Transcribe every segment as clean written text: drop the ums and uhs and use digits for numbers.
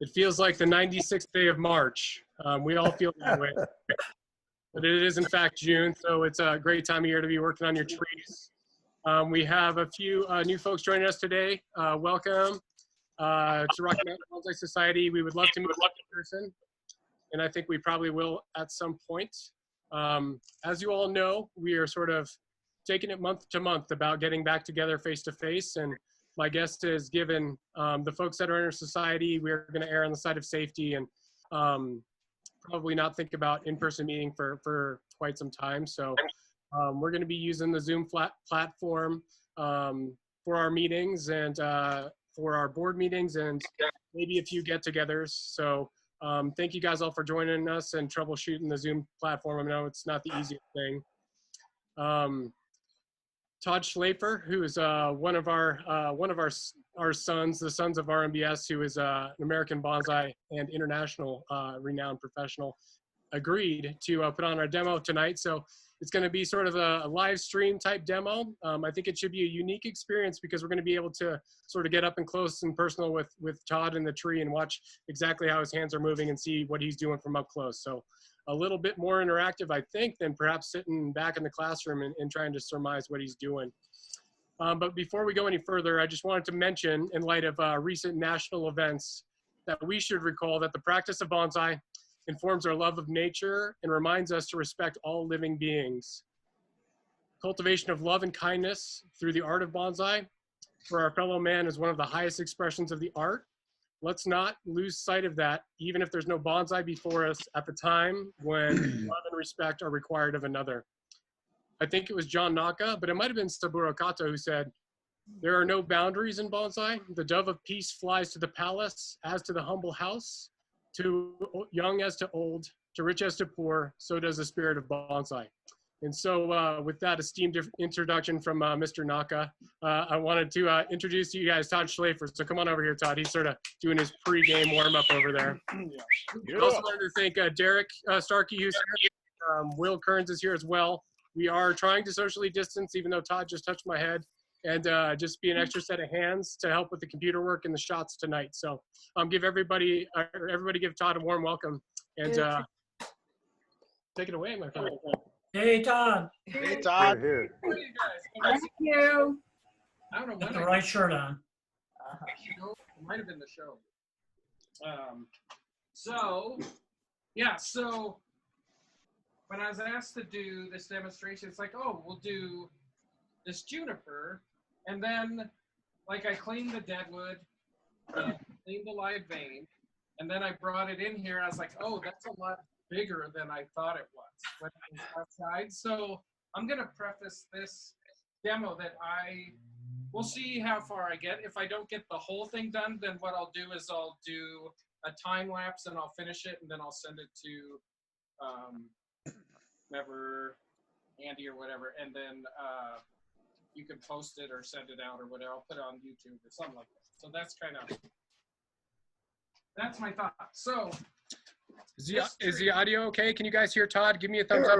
It feels like the 96th day of March. We all feel that way. But it is, in fact, June, so it's a great time of year to be working on your trees. We have a few new folks joining us today. Welcome to Rocky Mountain Bonsai Society. We would love to meet you in person, and I think we probably will at some point. As you all know, we are sort of taking it month to month about getting back together face to face, and my guest is given the folks that are in our society, we're going to err on the side of safety and probably not think about in-person meeting for quite some time. So we're going to be using the Zoom platform for our meetings and for our board meetings and maybe a few get-togethers. So thank you guys all for joining us and troubleshooting the Zoom platform. I know it's not the easiest thing. Todd Schlafer, who is one of our sons, the sons of RMBS, who is an American bonsai and international renowned professional, agreed to put on our demo tonight. So it's going to be sort of a live stream type demo. I think it should be a unique experience because we're going to be able to sort of get up and close and personal with Todd in the tree and watch exactly how his hands are moving and see what he's doing from up close. So a little bit more interactive, I think, than perhaps sitting back in the classroom and trying to surmise what he's doing. But before we go any further, I just wanted to mention, in light of recent national events, that we should recall that the practice of bonsai informs our love of nature and reminds us to respect all living beings. Cultivation of love and kindness through the art of bonsai for our fellow man is one of the highest expressions of the art. Let's not lose sight of that, even if there's no bonsai before us at the time when love and respect are required of another. I think it was John Naka, but it might have been Saburo Kato who said, "There are no boundaries in bonsai. The dove of peace flies to the palace, as to the humble house, to young as to old, to rich as to poor, so does the spirit of bonsai." And so with that esteemed introduction from Mr. Naka, I wanted to introduce to you guys Todd Schlafer. So come on over here, Todd. He's sort of doing his pre-game warm-up over there. I also wanted to thank Derek Starkey, who's here. Will Kearns is here as well. We are trying to socially distance, even though Todd just touched my head, and just be an extra set of hands to help with the computer work and the shots tonight. So give everybody give Todd a warm welcome. And take it away, my friend. Hey, Todd. Hey, Todd. Here. Thank you. I don't know Got when the right shirt on. it might have been the show. So when I was asked to do this demonstration, it's like, oh, we'll do this juniper, and then like I cleaned the deadwood, cleaned the live vein, and then I brought it in here. I was like, oh, that's a lot bigger than I thought it was when I was outside. So I'm gonna preface this demo that we'll see how far I get. If I don't get the whole thing done, then what I'll do is I'll do a time lapse and I'll finish it, and then I'll send it to whoever, Andy or whatever, and then you can post it or send it out or whatever. I'll put it on YouTube or something like that. So that's my thought. So Is the audio okay? Can you guys hear Todd? Give me a thumbs up.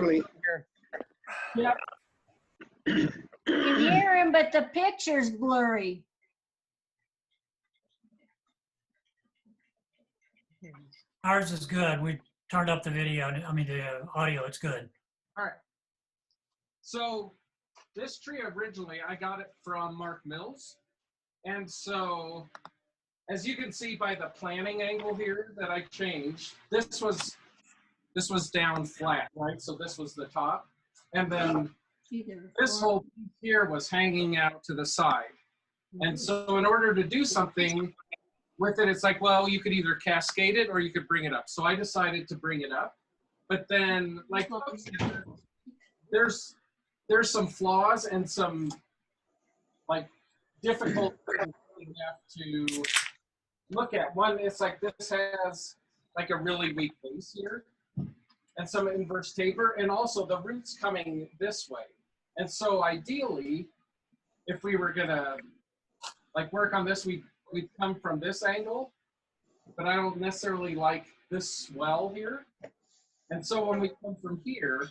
yeah. You can hear him, but the picture's blurry. Ours is good. We turned up the video. I mean, the audio. It's good. All right. So this tree originally, I got it from Mark Mills. And so as you can see by the planting angle here that I changed, this was down flat, right? So this was the top. And then this whole piece here was hanging out to the side. And so in order to do something with it, it's like, well, you could either cascade it or you could bring it up. So I decided to bring it up. But then, like, there's some flaws and some, like, difficult things you have to look at. One, it's like this has, like, a really weak base here and some inverse taper, and also the roots coming this way. And so ideally, if we were gonna like work on this, we'd come from this angle, but I don't necessarily like this swell here. And so when we come from here,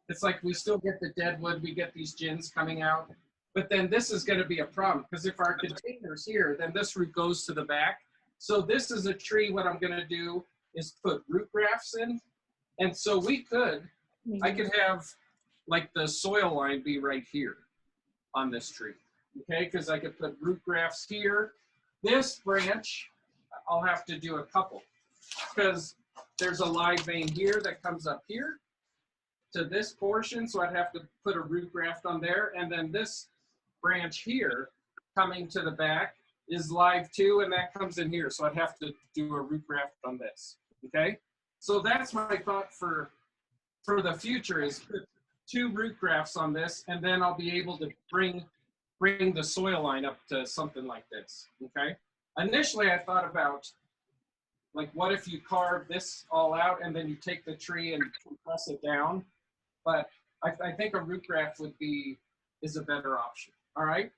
it's like we still get the deadwood, we get these gins coming out, but then this is gonna be a problem because if our container's here, then this root goes to the back. So this is a tree, what I'm gonna do is put root grafts in. And so I could have like the soil line be right here on this tree, okay? Because I could put root grafts here. This branch, I'll have to do a couple because there's a live vein here that comes up here to this portion, so I'd have to put a root graft on there, and then this branch here coming to the back is live too, and that comes in here, so I'd have to do a root graft on this, okay? So that's my thought for the future is put 2 root grafts on this, and then I'll be able to bring the soil line up to something like this, okay? Initially, I thought about, like, what if you carve this all out and then you take the tree and compress it down? But I think a root graft is a better option, all right?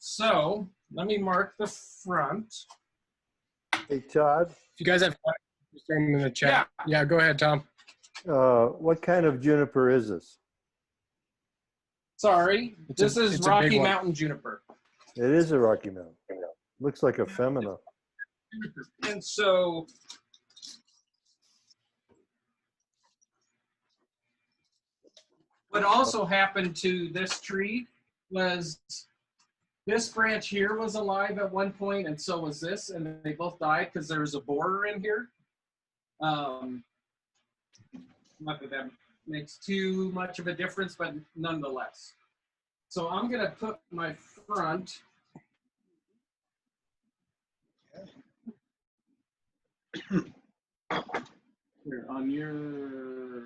So let me mark the front. Hey, Todd, If you guys have questions, just throw them in the chat. Yeah, go ahead, Tom. what kind of juniper is this? Sorry, this is it's a big Rocky one. Mountain juniper. It is a Rocky Mountain. Looks like a femina. And so what also happened to this tree was this branch here was alive at one point, and so was this, and they both died because there was a borer in here. Not that that makes too much of a difference, but nonetheless. So I'm gonna put my front here on your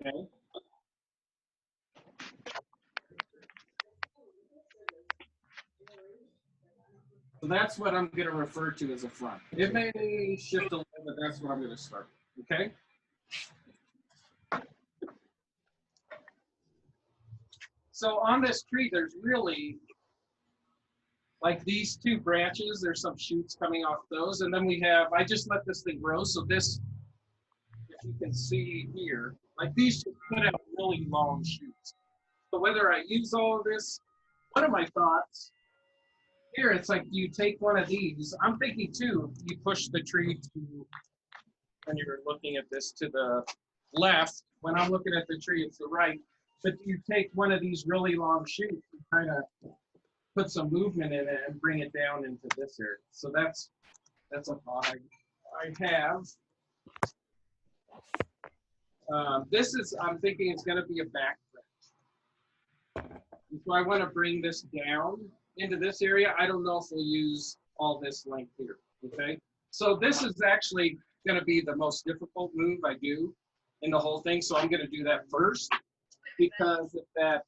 okay. So that's what I'm going to refer to as a front. It may shift a little, but that's what I'm going to start with, okay? So on this tree, there's really, like these 2 branches, there's some shoots coming off those. And then we have, I just let this thing grow. So this, if you can see here, like these just put out really long shoots. So whether I use all of this, one of my thoughts, here, it's like you take one of these. I'm thinking too, you push the tree to, when you're looking at this, to the left. When I'm looking at the tree, it's the right. But you take one of these really long shoots and kind of put some movement in it and bring it down into this area. So that's a thought I have. This is, I'm thinking it's going to be a back branch. So I want to bring this down into this area. I don't know if we'll use all this length here, okay? So this is actually gonna be the most difficult move I do in the whole thing, so I'm gonna do that first, because if that,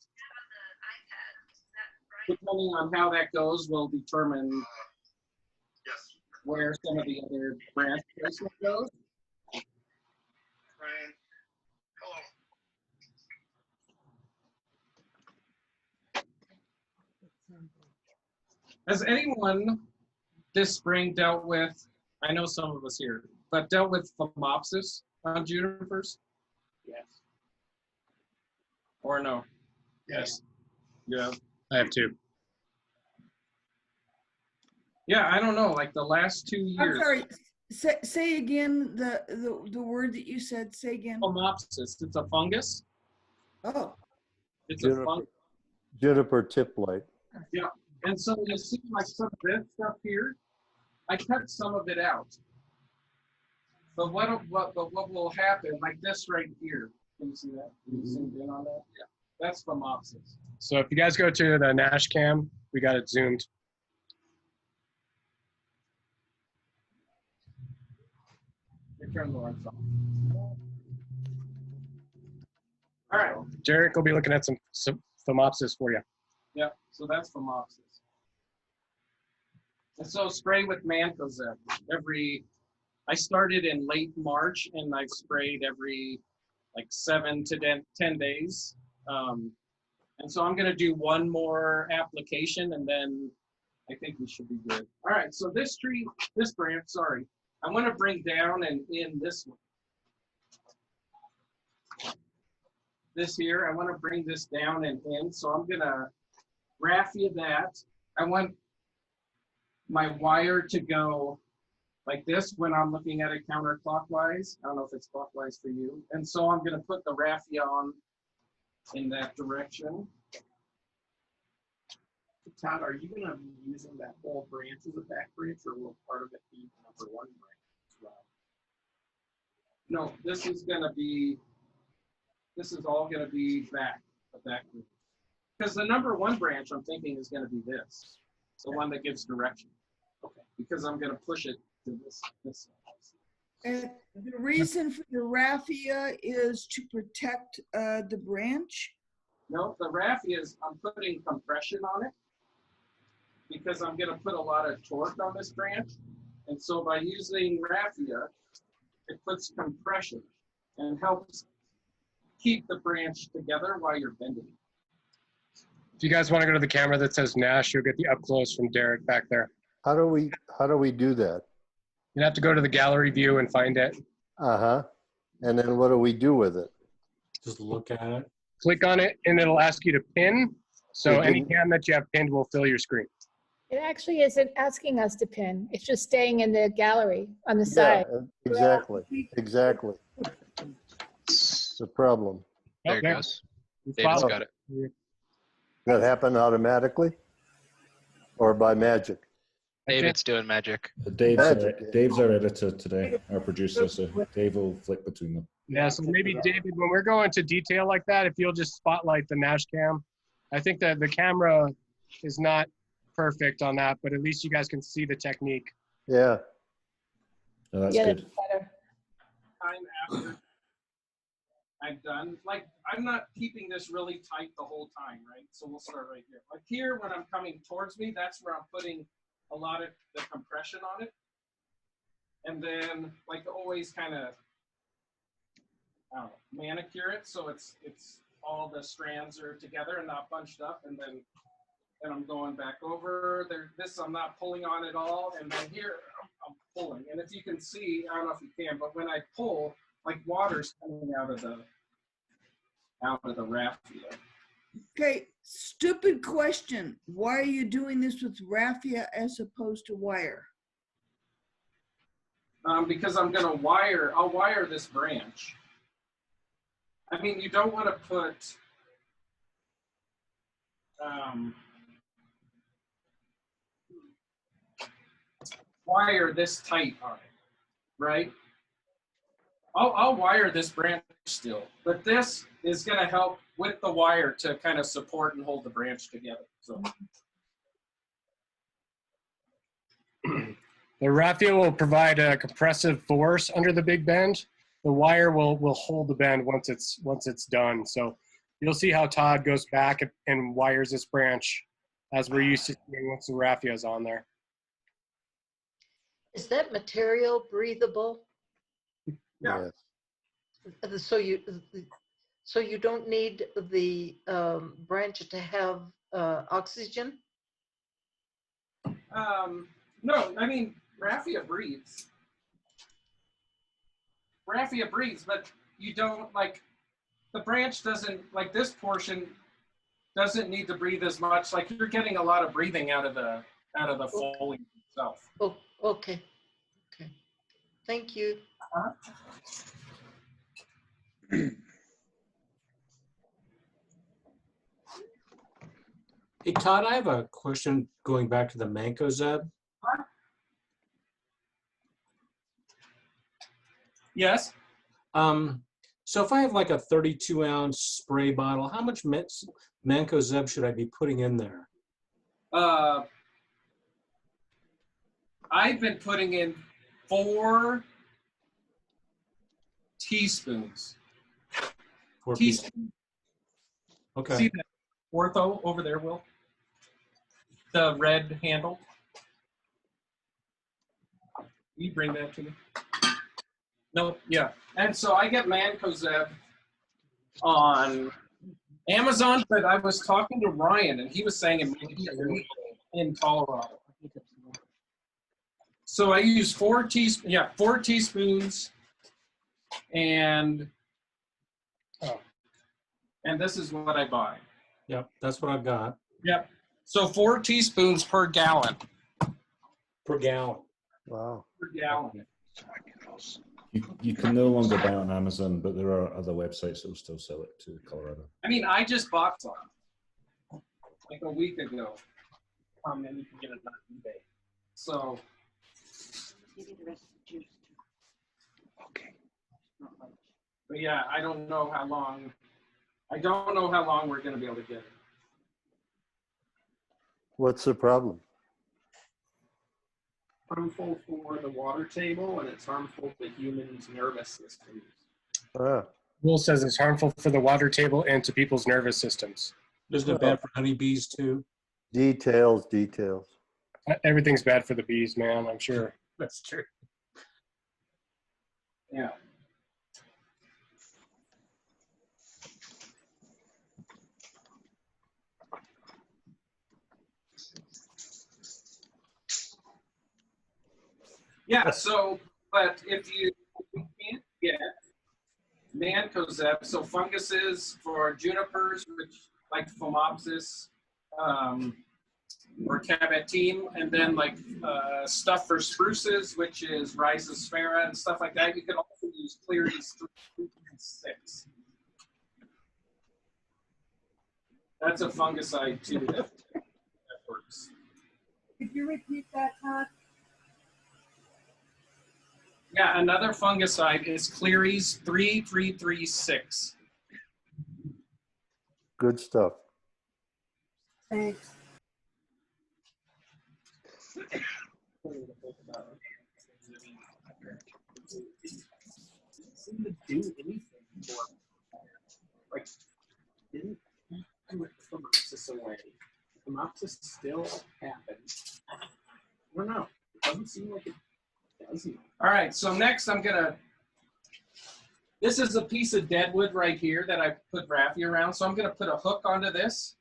depending on how that goes, will determine where some of the other branch placement goes. Ryan, hello. Has anyone this spring dealt with, I know some of us here, but dealt with phomopsis on junipers? Yes. Or no? Yes, Yeah. I have 2. Yeah, I don't know, like the last 2 I'm years. sorry. Say again the word that you said. Say again. Phomopsis, it's a fungus. Oh, It's a fungus. Juniper tip light. Yeah. And so you see like some of this stuff here, I cut some of it out. But what will happen, like this right here, can you see that? Can you zoom in on that? Yeah. That's phomopsis. So if you guys go to the Nash cam, we got it zoomed. Turn the lights off. All right. Jarek will be looking at some phomopsis for you. Yeah, so that's phomopsis. And so spray with Mancozeb I started in late March and I've sprayed every like 7 to 10 days. And so I'm gonna do one more application and then I think we should be good. All right, so this branch, sorry, I wanna bring down and in this one. this here. I want to bring this down and in. So I'm going to raffia that. I want my wire to go like this when I'm looking at it counterclockwise. I don't know if it's clockwise for you. And so I'm going to put the raffia on in that direction. Todd, are you going to be using that whole branch as a back branch, or will part of it be number one branch as well? No, this is all going to be back, a back branch. Because the number one branch I'm thinking is going to be this, the one that gives direction. Okay, because I'm going to push it to this side. And the reason for the raffia is to protect the branch? No, the raffia is, I'm putting compression on it because I'm going to put a lot of torque on this branch. And so by using raffia, it puts compression and helps keep the branch together while you're bending it. If you guys want to go to the camera that says Nash, you'll get the up close from Derek back there. How do we do that? You have to go to the gallery view and find it. Uh-huh. And then what do we do with it? Just look at it. Click on it and it'll ask you to pin. So It any didn't- cam that you have pinned will fill your screen. It actually isn't asking us to pin. It's just staying in the gallery on the side. Yeah, exactly. The problem. There it Okay. goes. You David's follow. got it. That happen automatically or by magic? David's doing magic. Dave's our editor today, our producer, so Dave will flick between them. Yeah, so maybe David, when we're going to detail like that, if you'll just spotlight the Nash cam. I think that the camera is not perfect on that, but at least you guys can see the technique. Yeah. No, that's Yeah, good. that's better. Time after I'm done, like I'm not keeping this really tight the whole time, right? So we'll start right here. Like here, when I'm coming towards me, that's where I'm putting a lot of the compression on it. And then like always kind of, I don't know, manicure it so it's all the strands are together and not bunched up. And then I'm going back over there. This I'm not pulling on at all. And then here I'm pulling. And if you can see, I don't know if you can, but when I pull, like water's coming out of the raffia. Okay, stupid question. Why are you doing this with raffia as opposed to wire? Because I'm gonna I'll wire this branch. I mean, you don't want to put wire this tight on it, right? I'll wire this branch still, but this is going to help with the wire to kind of support and hold the branch together. So The raffia will provide a compressive force under the big bend. The wire will hold the bend once it's done. So you'll see how Todd goes back and wires this branch as we're used to seeing once the raffia is on there. Is that material breathable? Yeah. Yes. So you don't need the branch to have oxygen? no, I mean, raffia breathes. Raffia breathes, but you don't, like, the branch doesn't, like this portion doesn't need to breathe as much. Like you're getting a lot of breathing out of the foliage itself. Oh, okay. Okay. Thank you. Hey, Todd, I have a question going back to the Mancozeb. Yes. So if I have like a 32-ounce spray bottle, how much Mancozeb should I be putting in there? I've been putting in 4 teaspoons. 4 Teaspoons. Okay. See that ortho over there, Will? The red handle. You bring that to me. No, yeah. And so I get Mancozeb on Amazon, but I was talking to Ryan, and he was saying it might be illegal in Colorado. So I use 4 teaspoons, and And this is what I buy. Yep, that's what I've got Yep. So 4 teaspoons per gallon. per gallon. Wow. Per gallon. You can no longer buy it on Amazon, but there are other websites that will still sell it to Colorado. I mean, I just bought some like a week ago. And you can get it on eBay. So. Okay. But yeah, I don't know how long. I don't know how long we're going to be able to get it. What's the problem? Harmful for the water table, and it's harmful to humans' nervous systems. Ah, Rule says it's harmful for the water table and to people's nervous systems. Isn't it bad for honeybees too? details, details. Everything's bad for the bees, man, I'm sure. That's true. Yeah. Yeah, so, but if you can't get mancozeb, so funguses for junipers, which like Phomopsis, or Caboteam, and then like stuff for spruces, which is Rhizosphaera and stuff like that. You can also use Cleary's 3 and 6. That's a fungicide too that works. Could you repeat that, Todd? Yeah, another fungicide is Cleary's 3336. Good stuff. Thanks. Seem to do anything for, like, didn't put Phomopsis away. Phomopsis still happens. I don't know. It doesn't seem like it doesn't. All right, so next I'm gonna. This is a piece of deadwood right here that I put raffia around. So I'm gonna put a hook onto this.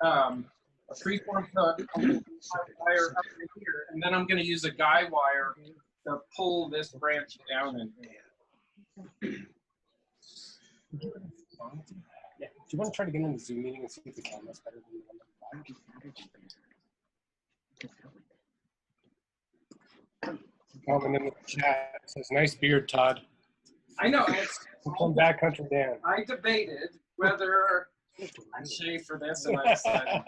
A freeform hook, I'm gonna put my wire up in here, and then I'm going to use a guy wire to pull this branch down. And Yeah. Do you want to try to get in the Zoom meeting and see if the camera's better than the one? Comment in the chat. It says, nice beard, Todd. I know. From Backcountry Dan. I debated whether I shave for this, and I decided.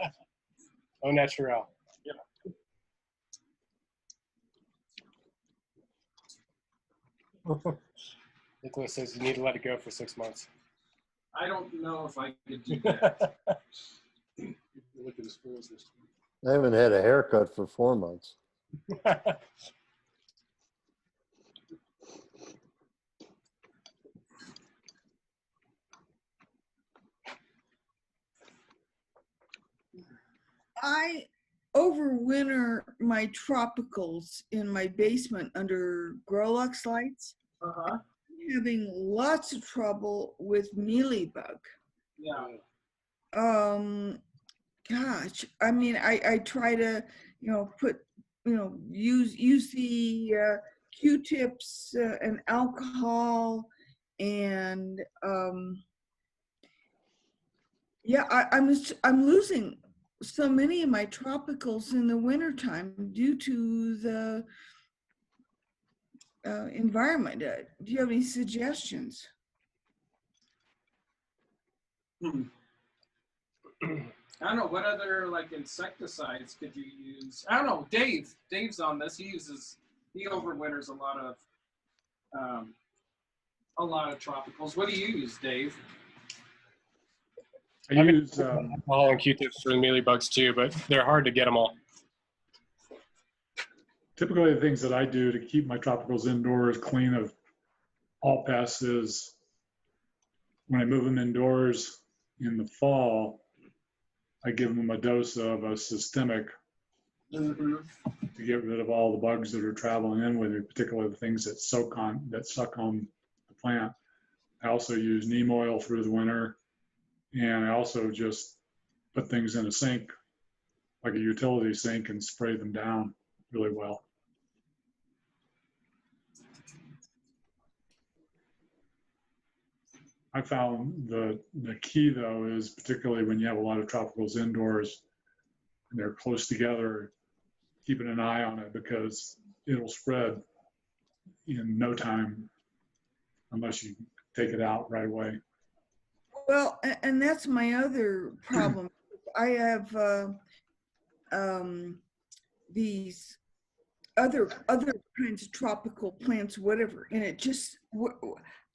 Au naturel. Yeah. Nicholas says you need to let it go for 6 months. I don't know if I could do that. Look at his fools this I haven't had a haircut for 4 months. I overwinter my tropicals in my basement under Grolux lights. Uh-huh. I'm having lots of trouble with mealybug. Yeah. Gosh, I mean, I try to, put, use the Q-tips and alcohol, and yeah, I'm losing so many of my tropicals in the wintertime due to the environment. Do you have any suggestions? I don't know, what other like insecticides could you use? I don't know, Dave's on this. He overwinters a lot of tropicals. What do you use, Dave? I use alcohol and Q-tips for the mealybugs too, but they're hard to get them all. Typically, the things that I do to keep my tropicals indoors clean of all pests is when I move them indoors in the fall, I give them a dose of a systemic to get rid of all the bugs that are traveling in with it, particularly the things that suck on the plant. I also use neem oil through the winter, and I also just put things in a sink, like a utility sink, and spray them down really well. I found the key though is particularly when you have a lot of tropicals indoors and they're close together, keeping an eye on it because it'll spread in no time unless you take it out right away. Well, and that's my other problem. I have these other kinds of tropical plants, whatever, and it just,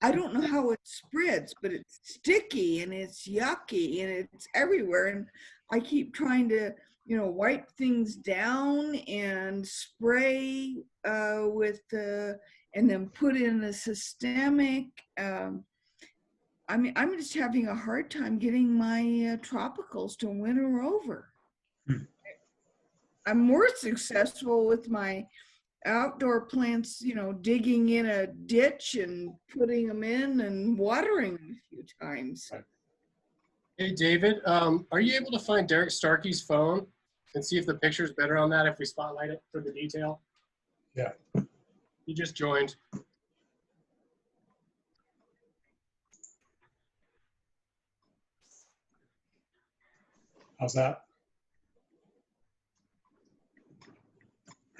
I don't know how it spreads, but it's sticky and it's yucky and it's everywhere. And I keep trying to, wipe things down and spray and then put in a systemic. I mean, I'm just having a hard time getting my tropicals to winter over. I'm more successful with my outdoor plants, digging in a ditch and putting them in and watering them a few times. Hey, David, are you able to find Derek Starkey's phone and see if the picture's better on that if we spotlight it for the detail? Yeah. He just joined. How's that?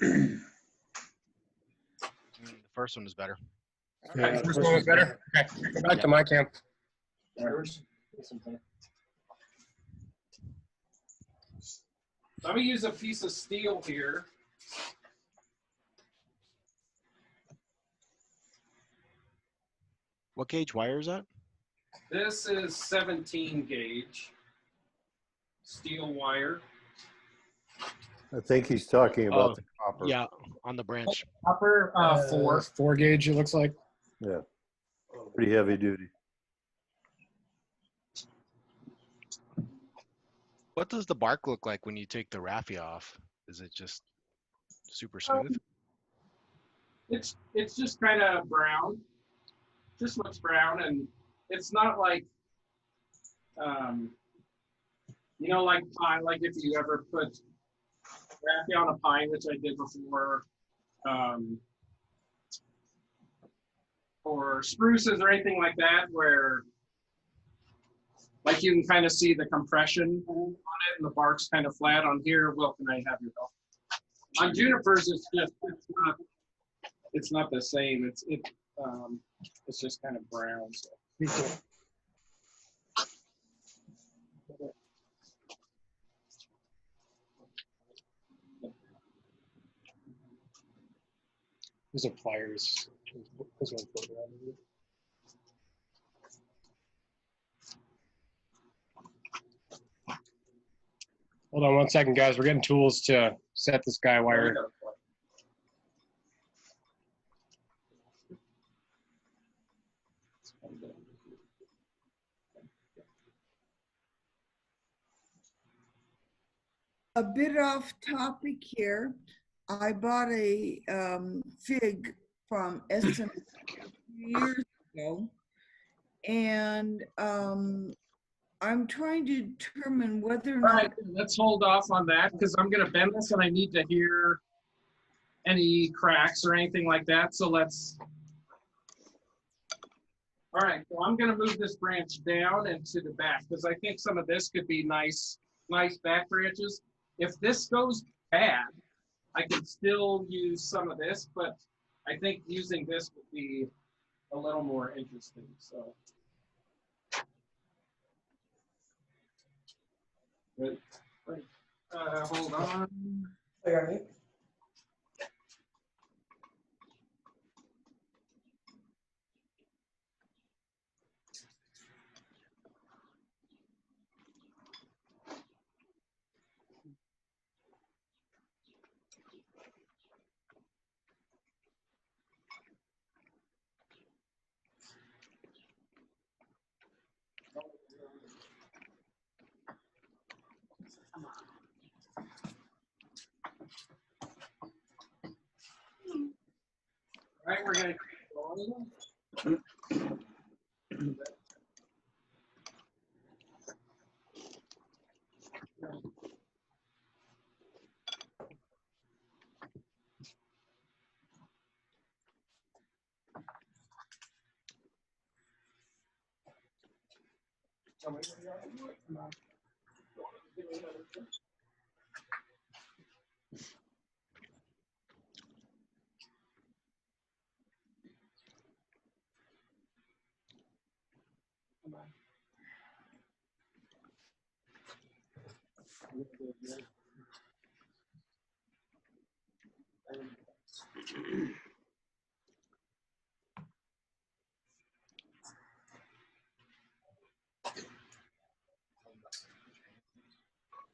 The first one is better. Okay, the first one was better? Okay, go back to my cam. Let me use a piece of steel here. What gauge wire is that? This is 17 gauge steel wire. I think he's talking about the copper. Yeah, on the branch. Copper, 4 gauge, it looks like. Yeah, pretty heavy duty. What does the bark look like when you take the raffia off? Is it just super smooth? It's just kind of brown. Just looks brown, and it's not like, like pine, like if you ever put raffia on a pine, which I did before, or spruces or anything like that, where like you can kind of see the compression on it and the bark's kind of flat. On here, well, can I have your help? On junipers, it's not the same. It's just kind of brown. So. These are pliers. Hold on 1 second, guys. We're getting tools to set this guy wire. A bit off topic here. I bought a fig from Essen a few years ago, and I'm trying to determine whether or All not. right, let's hold off on that because I'm going to bend this and I need to hear any cracks or anything like that. So let's. All right, so I'm going to move this branch down and to the back because I think some of this could be nice back branches. If this goes bad, I could still use some of this, but I think using this would be a little more interesting. So. Good. Hold on. All right. All right, we're going to. Tell me where you are. Come on. Give me another clip. Come on.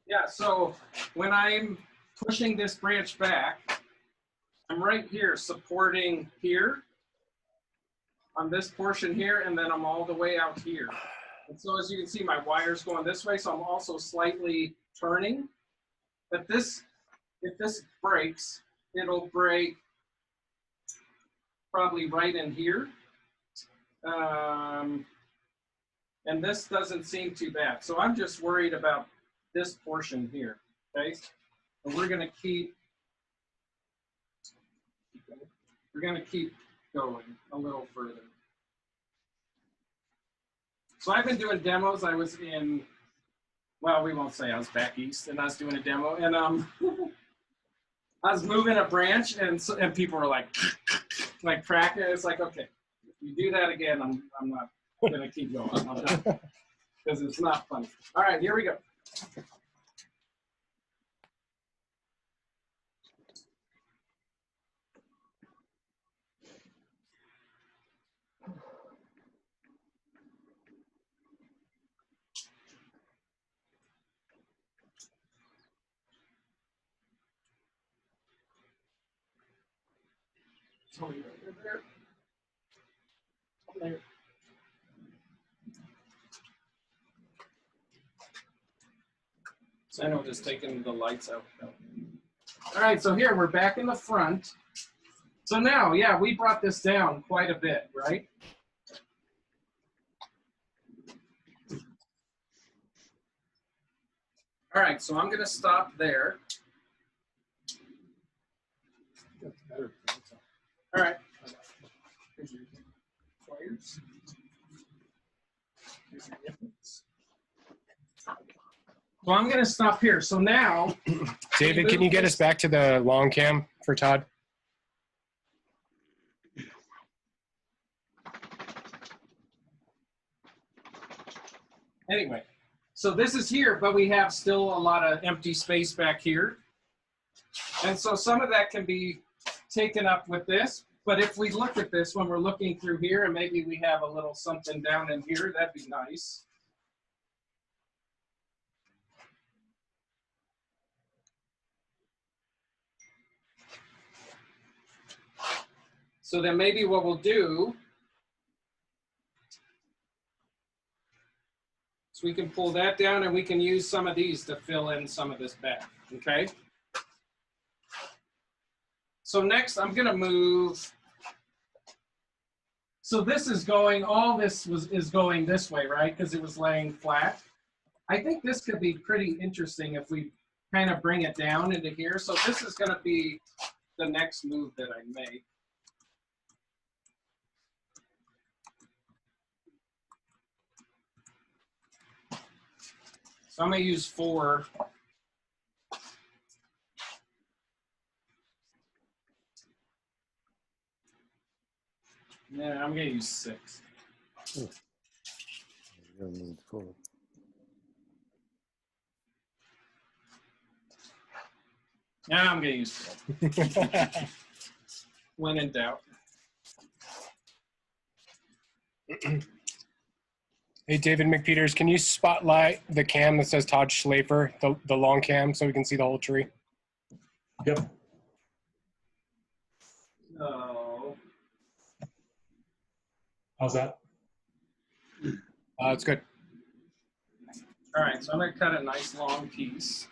Yeah, so when I'm pushing this branch back, I'm right here supporting here on this portion here, and then I'm all the way out here. And so as you can see, my wire's going this way, so I'm also slightly turning. But this, if this breaks, it'll break probably right in here. And this doesn't seem too bad. So I'm just worried about this portion here, okay? And we're gonna keep going a little further. So I've been doing demos. I was in, well, we won't say I was back east, and I was doing a demo, and I was moving a branch, and people were like cracking. It's like, okay, if you do that again, I'm not gonna keep going. I'm done, because it's not funny. All right, here we go. There. So I know just taking the lights out. All right, so here we're back in the front. So now, yeah, we brought this down quite a bit, right? All right, so I'm gonna stop there. All right. Here's your wires. Here's your nipples. So I'm gonna stop here. So now, David, can you get us back to the long cam for Todd? Anyway, so this is here, but we have still a lot of empty space back here. And so some of that can be taken up with this. But if we look at this when we're looking through here, and maybe we have a little something down in here, that'd be nice. So then maybe what we'll do is we can pull that down, and we can use some of these to fill in some of this back, okay? So next I'm gonna move, so this is going, all this is going this way, right? Because it was laying flat. I think this could be pretty interesting if we kind of bring it down into here. So this is gonna be the next move that I make. So I'm gonna use 4. Yeah, I'm gonna use 6. You're gonna need 4. Yeah, I'm gonna use 4. When in doubt. Hey, David McPeters, can you spotlight the cam that says Todd Schlafer, the long cam, so we can see the whole tree? Yep. So, How's that? It's good. all right, so I'm gonna cut a nice long piece.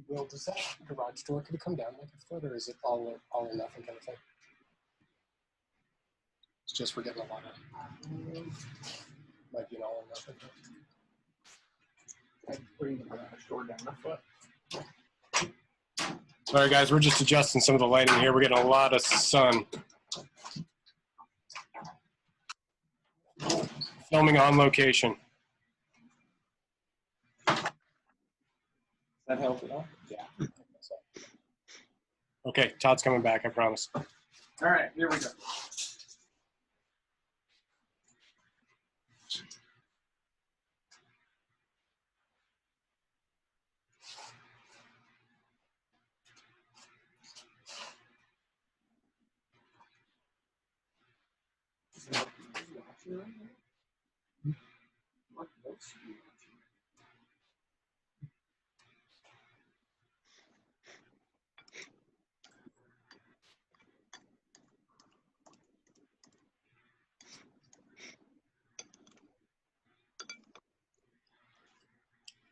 Will, does that garage door, could it come down like a foot, or is it all or nothing kind of thing? It's just we're getting a lot of, might be an all or nothing. I'd bring the garage door down a foot. Sorry guys, we're just adjusting some of the lighting here. We're getting a lot of sun. Filming on location. Does that help at all? Yeah. Okay, Todd's coming back, I promise. All right, here we go.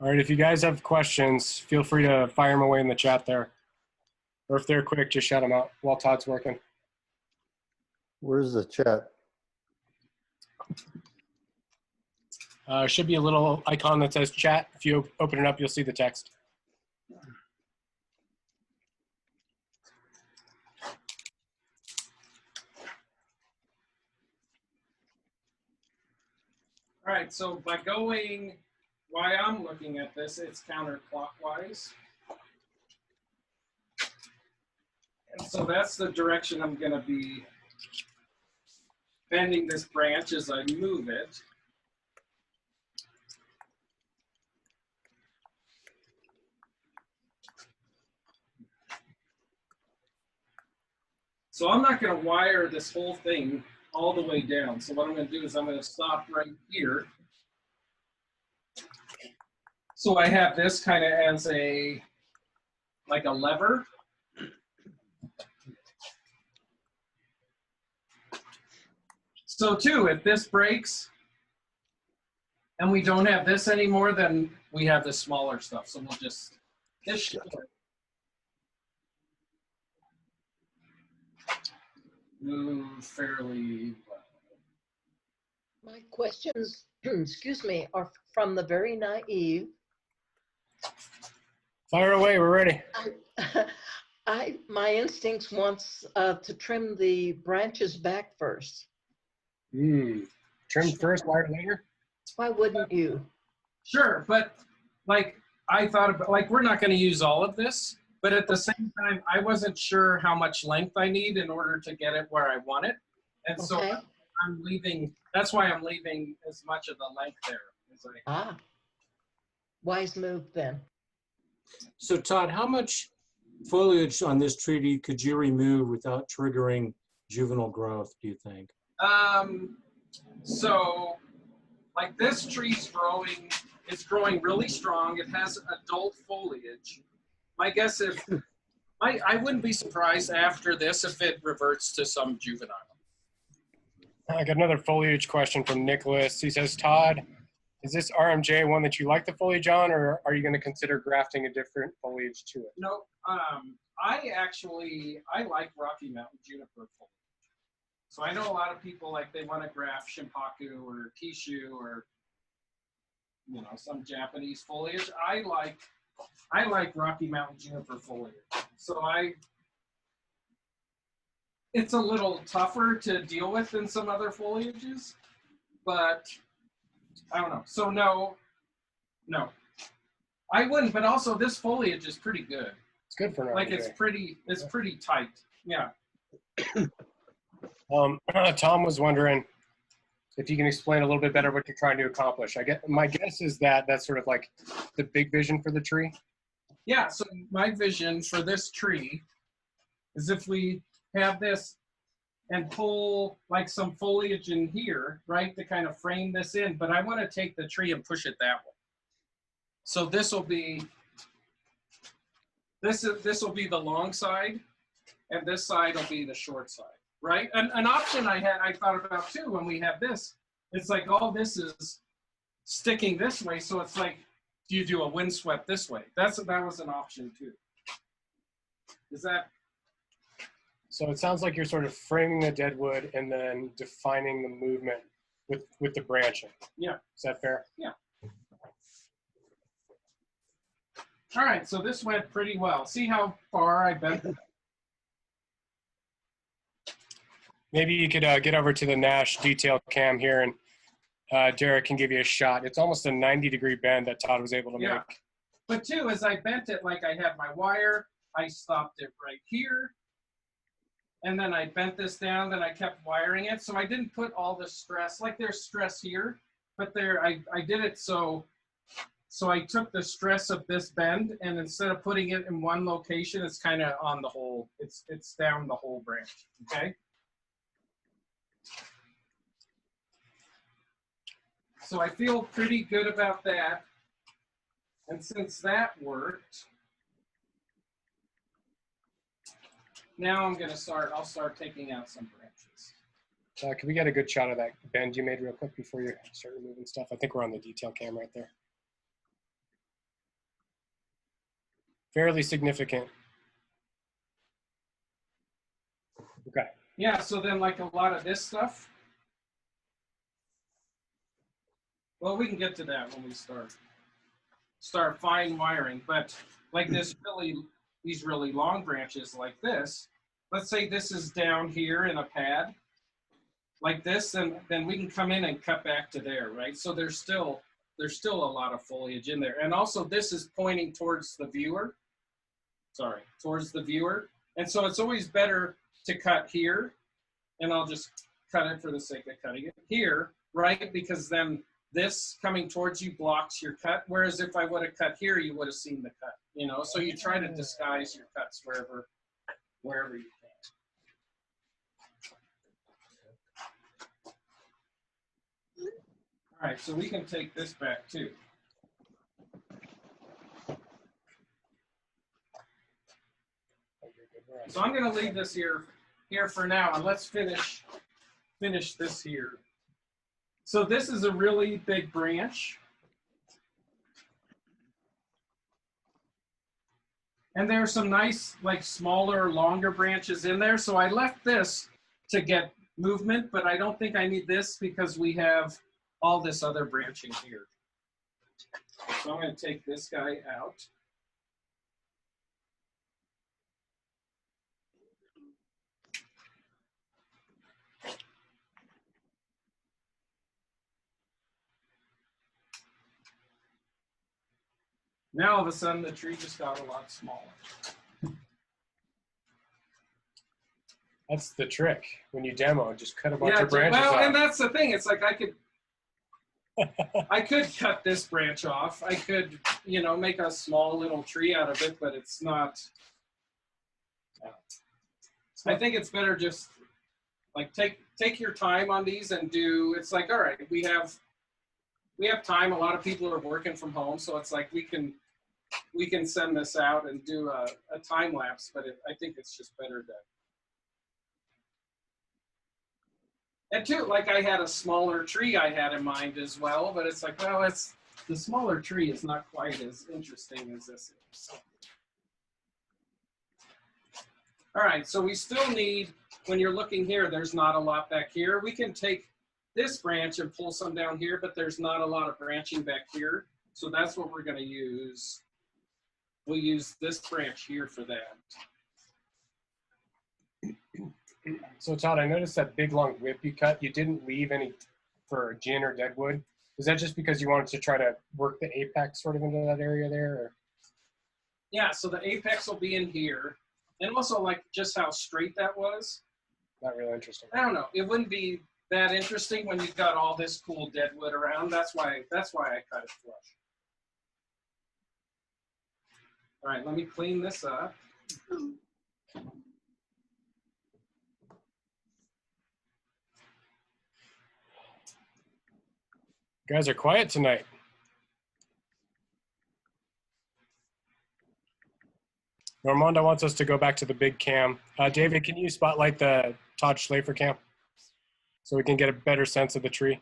All right, if you guys have questions, feel free to fire them away in the chat there. Or if they're quick, just shout them out while Todd's working. Where's the chat? Should be a little icon that says chat. If you open it up, you'll see the text. All right, so by going, why I'm looking at this, it's counterclockwise. And so that's the direction I'm going to be bending this branch as I move it. So I'm not going to wire this whole thing all the way down. So what I'm going to do is I'm going to stop right here. So I have this kind of as a, like a lever. So too, if this breaks and we don't have this anymore, then we have the smaller stuff. So we'll just, this should move fairly well. My questions, excuse me, are from the very naive. Fire away, we're ready. My instincts wants to trim the branches back first. Trim first, wire later? Why wouldn't you? Sure, but like I thought about, like we're not going to use all of this, but at the same time, I wasn't sure how much length I need in order to get it where I want it. And so I'm leaving, that's why I'm leaving as much of the length there. As I, wise move then. So Todd, how much foliage on this tree could you remove without triggering juvenile growth, do you think? So like this tree's growing, it's growing really strong. It has adult foliage. My guess if, I wouldn't be surprised after this if it reverts to some juvenile. I got another foliage question from Nicholas. He says, Todd, is this RMJ one that you like the foliage on, or are you going to consider grafting a different foliage to it? No, I like Rocky Mountain juniper foliage. So I know a lot of people like they want to graft Shimpaku or Kishu or you know some Japanese foliage. I like Rocky Mountain juniper foliage. So it's a little tougher to deal with than some other foliages, but I don't know. So no, I wouldn't. But also this foliage is pretty good. It's good for now. Like it's pretty tight. Yeah. Tom was wondering if you can explain a little bit better what you're trying to accomplish. My guess is that that's sort of like the big vision for the tree. Yeah, so my vision for this tree is if we have this and pull like some foliage in here, right, to kind of frame this in, but I want to take the tree and push it that way. So this will be the long side, and this side will be the short side. Right, an option I thought about too when we have this, it's like all this is sticking this way, so it's like, do you do a windswept this way? That was an option too. Is that? So it sounds like you're sort of framing the dead wood and then defining the movement with the branching. Yeah. Is that fair? Yeah. All right, so this went pretty well. See how far I bent it? Maybe you could get over to the Nash detail cam here, and Derek can give you a shot. It's almost a 90-degree bend that Todd was able to Yeah. make. But too, as I bent it, like I had my wire, I stopped it right here. And then I bent this down, then I kept wiring it. So I didn't put all the stress, like there's stress here, but there, I did it so I took the stress of this bend, and instead of putting it in one location, it's kind of on the whole, it's down the whole branch, okay? So I feel pretty good about that. And since that worked, now I'll start taking out some branches. Can we get a good shot of that bend you made real quick before you start removing stuff? I think we're on the detail cam right there. Fairly significant. Okay. Yeah, so then like a lot of this stuff, well, we can get to that when we start fine wiring, but like these really long branches like this, let's say this is down here in a pad like this, and then we can come in and cut back to there, right? So there's still a lot of foliage in there. And also this is pointing towards the viewer. Sorry, towards the viewer. And so it's always better to cut here, and I'll just cut it for the sake of cutting it here, right? Because then this coming towards you blocks your cut. Whereas if I would have cut here, you would have seen the cut, you know? So you try to disguise your cuts wherever you can. All right, so we can take this back too. So I'm going to leave this here for now, and let's finish this here. So this is a really big branch. And there are some nice, like smaller, longer branches in there. So I left this to get movement, but I don't think I need this because we have all this other branching here. So I'm going to take this guy out. Now all of a sudden the tree just got a lot smaller. That's the trick. When you demo, just cut a bunch of branches well, off. and that's the thing. It's like I could cut this branch off. I could, you know, make a small little tree out of it, but it's not. I think it's better just like take your time on these and do. It's like, all right, we have time. A lot of people are working from home, so it's like we can send this out and do a time lapse. But I think it's just better to. And too, like I had a smaller tree I had in mind as well, but it's like, well, the smaller tree is not quite as interesting as this is. All right, so we still need, when you're looking here, there's not a lot back here. We can take this branch and pull some down here, but there's not a lot of branching back here. So that's what we're gonna use. We'll use this branch here for that. So Todd, I noticed that big long whip you cut, you didn't leave any for gin or deadwood. Is that just because you wanted to try to work the apex sort of into that area there? Or? Yeah, so the apex will be in here. And also like just how straight that was. Not really interesting. I don't know. It wouldn't be that interesting when you've got all this cool deadwood around. That's why I cut it flush. All right, let me clean this up. You guys are quiet tonight. Normanda wants us to go back to the big cam. David, can you spotlight the Todd Schlafer cam so we can get a better sense of the tree?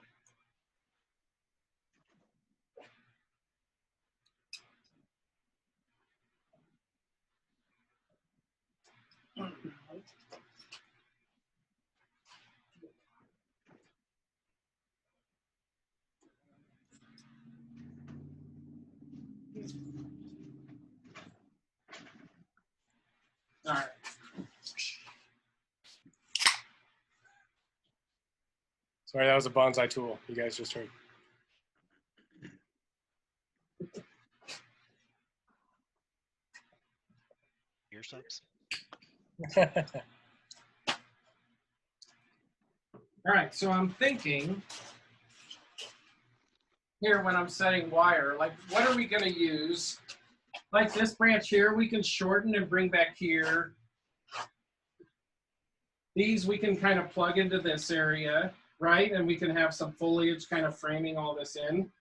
Sorry, that was a bonsai tool you guys just heard. Ear subs. All right, so I'm thinking here when I'm setting wire, like what are we gonna use? Like this branch here, we can shorten and bring back here. These we can kind of plug into this area, right? And we can have some foliage kind of framing all this in.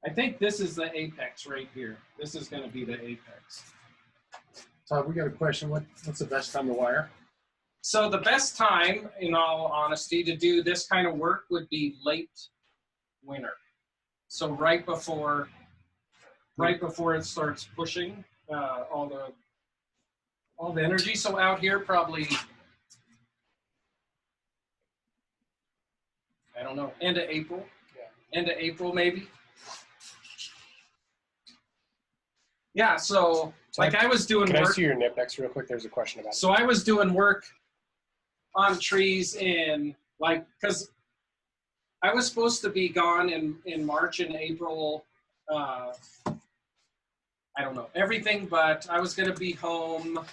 I think this is the apex right here. This is gonna be the apex. Todd, we got a question. What's the best time to wire? So the best time, in all honesty, to do this kind of work would be late winter. So right before it starts pushing all the energy. So out here probably, I don't know, end of April. Yeah. End of April maybe. Yeah, so like I was doing Can work. I see your Nipex real quick? There's a question about it. So I was doing work on trees in like, because I was supposed to be gone in March and8 don't know, everything, but I was going to be home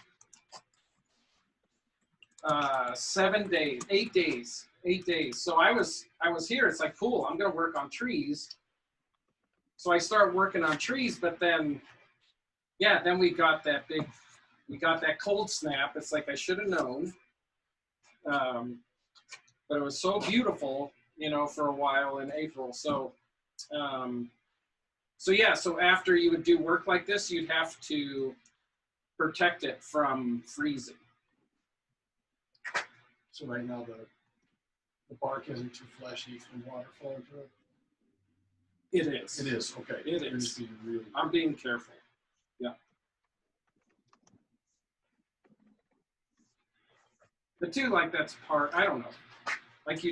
8 days. So I was here. It's like, cool, I'm going to work on trees. So I start working on trees, but then, yeah, then we got that cold snap. It's like I should have known. But it was so beautiful, you know, for a while in April. So, so after you would do work like this, you'd have to protect it from freezing. So right now the bark isn't too fleshy from water flowing through it. It is. It is, okay. It You're is. just being really I'm being careful. Yeah. But too, like that's part, I don't know. Like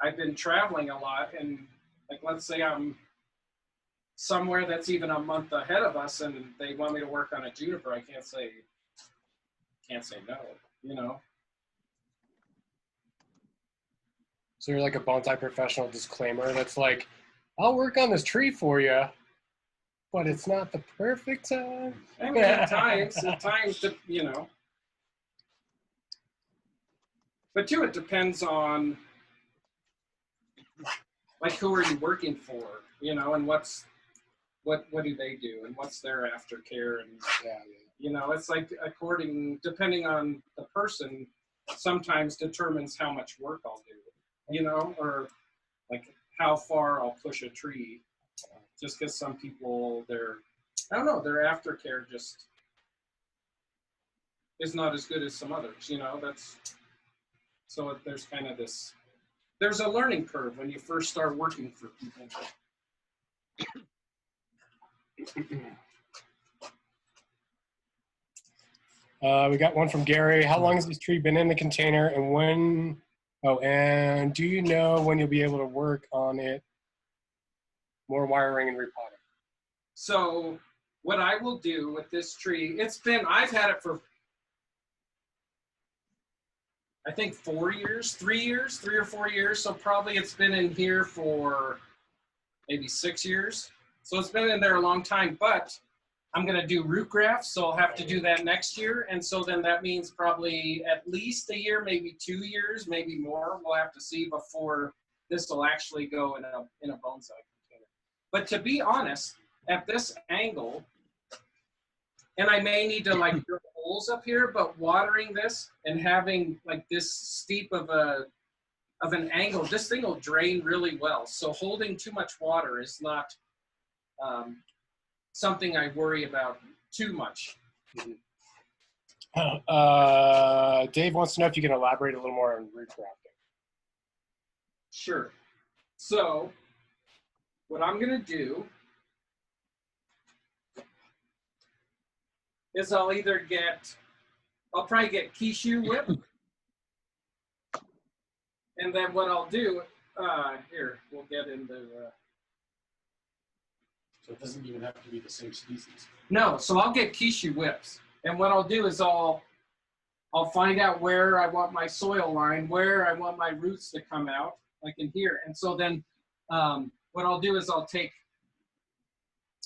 I've been traveling a lot, and like let's say I'm somewhere that's even a month ahead of us and they want me to work on a juniper, I can't say no, you know. So you're like a bonsai professional disclaimer that's like, I'll work on this tree for you, but it's not the perfect time. I mean, at times, you know. But too, it depends on, like, who are you working for, you know, and what do they do, and what's their aftercare, and you know, it's like depending on the person, sometimes determines how much work I'll do, you know, or like how far I'll push a tree, just because some people I don't know, their aftercare just is not as good as some others, you know. So there's kind of there's a learning curve when you first start working for people. We got one from Gary. How long has this tree been in the container, and and do you know when you'll be able to work on it? More wiring and repotting. So what I will do with this tree, I've had it for, I think 3 or 4 years. So probably it's been in here for maybe 6 years. So it's been in there a long time, but I'm going to do root grafts. So I'll have to do that next year. And so then that means probably at least a year, maybe 2 years, maybe more. We'll have to see before this will actually go in a bonsai container. But to be honest, at this angle, and I may need to like drill holes up here, but watering this and having like this steep of an angle, this thing will drain really well. So holding too much water is not something I worry about too much. Dave wants to know if you can elaborate a little more on root grafting. Sure. So what I'm gonna do is I'll probably get Kishu whip. And then what I'll do, here, we'll get into, So it doesn't even have to be the same species. No, so I'll get Kishu whips. And what I'll do is I'll I'll find out where I want my soil line, where I want my roots to come out, like in here. And so then what I'll do is I'll take